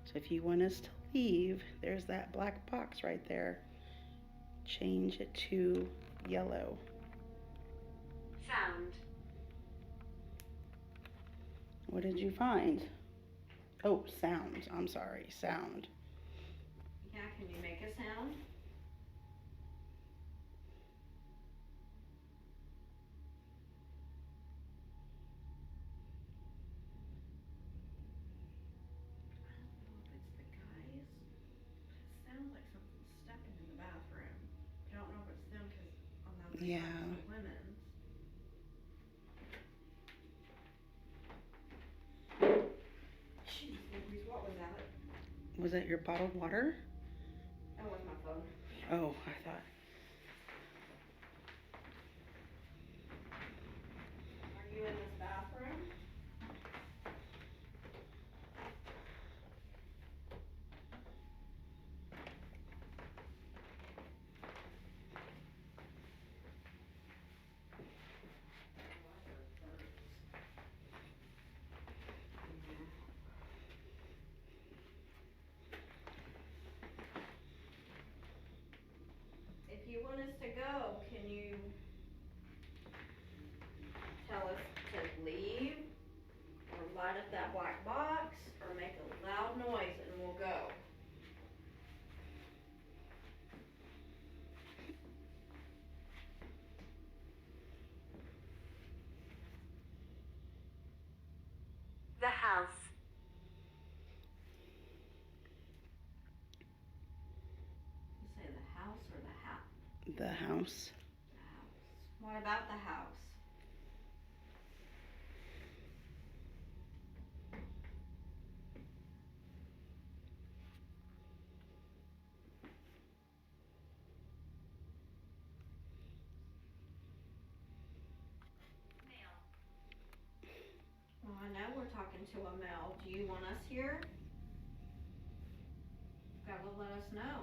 So if you want us to leave, there's that black box right there. Change it to yellow. Sound. What did you find? Oh, sound. I'm sorry, sound. Yeah, can you make a sound? I don't know if it's the guys. It sounds like something's stepping in the bathroom. I don't know if it's them because on the other Yeah. side is the women's. Was that your bottled water? That was my phone. Oh, I thought. Are you in this bathroom? If you want us to go, can you tell us to leave, or light up that black box, or make a loud noise and we'll go? The house. You say the house or the house? The house. The house. What about the house? Well, I know we're talking to a male. Do you want us here? Gotta let us know.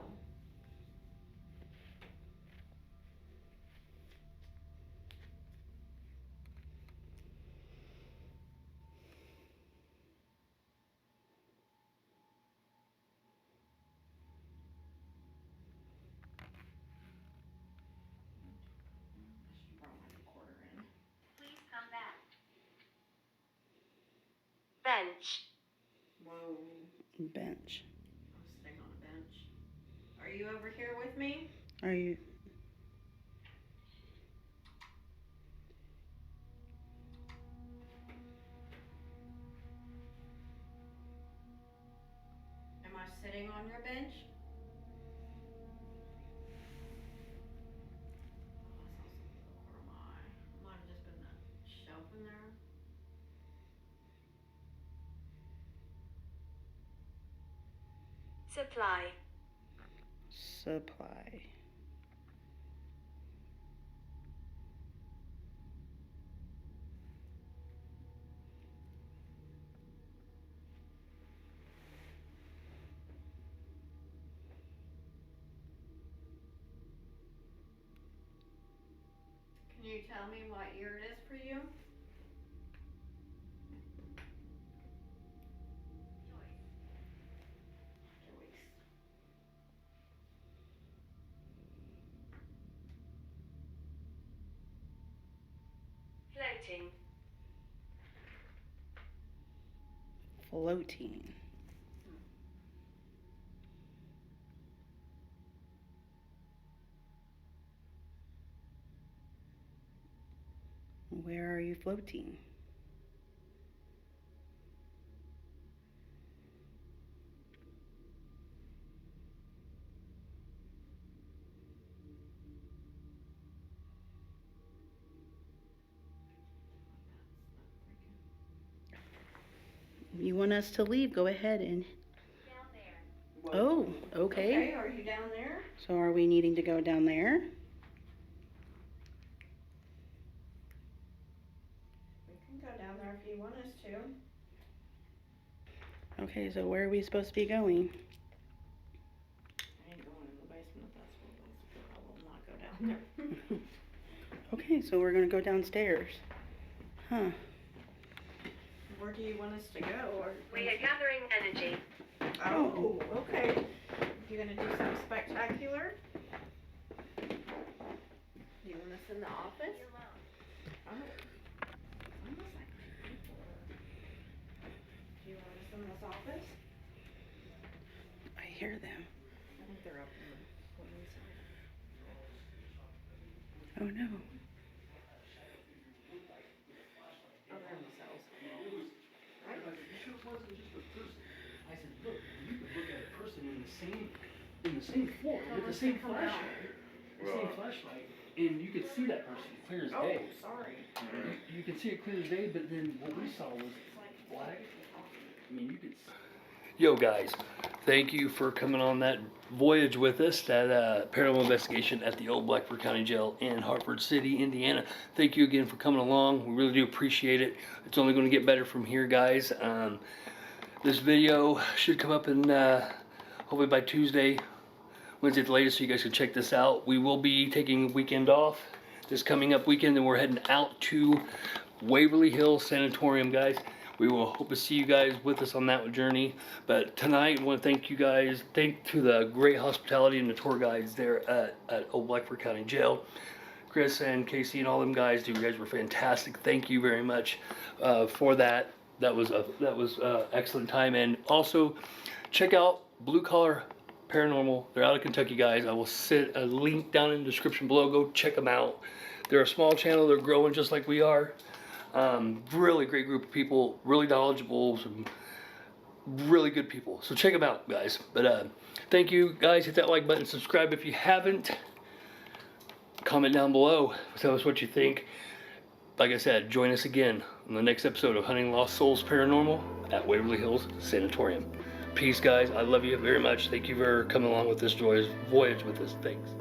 I should brought my recorder in. Please come back. Bench. Whoa. Bench. I was sitting on a bench. Are you over here with me? Are you? Am I sitting on your bench? Oh, I saw something in the corner of my eye. It might have just been that shelf in there. Supply. Supply. Can you tell me what year it is for you? Joyce. Floating. Floating. Where are you floating? You want us to leave? Go ahead and. Down there. Oh, Okay, okay. are you down there? So are we needing to go down there? We can go down there if you want us to. Okay, so where are we supposed to be going? I ain't going in the basement if that's what it is. I will not go down there. Okay, so we're gonna go downstairs. Huh. Where do you want us to go? Or We are gathering energy. oh, okay. You gonna do something spectacular? You want us in the office? Be alone. Oh. Almost like people. Do you want us in this office? I hear them. I think they're up in the women's side. Oh no. Oh, they're in the cells. Right? It wasn't just a person. I said, look, you could look at a person in the same floor with the same flashlight, and you could see that person clear as day. Oh, sorry. You could see it clear as day, but then what we saw was black. I mean, you could. Yo guys, thank you for coming on that voyage with us, that paranormal investigation at the old Blackford County Jail in Hartford City, Indiana. Thank you again for coming along. We really do appreciate it. It's only going to get better from here, guys. This video should come up in hopefully by Tuesday, Wednesday at the latest, so you guys can check this out. We will be taking a weekend off this coming up weekend, and we're heading out to Waverly Hills Sanatorium, guys. We will hope to see you guys with us on that journey. But tonight, I want to thank you guys. Thank to the great hospitality and the tour guides there at Old Blackford County Jail. Chris and Casey and all them guys, you guys were fantastic. Thank you very much for that. That was excellent time. And also, check out Blue Collar Paranormal. They're out of Kentucky, guys. I will set a link down in the description below. Go check them out. They're a small channel. They're growing just like we are. Really great group of people, really knowledgeable, some really good people. So check them out, guys. But thank you, guys. Hit that like button, subscribe if you haven't. Comment down below. Tell us what you think. Like I said, join us again on the next episode of Hunting Lost Souls Paranormal at Waverly Hills Sanatorium. Peace, guys. I love you very much. Thank you for coming along with this joyous voyage with us. Thanks.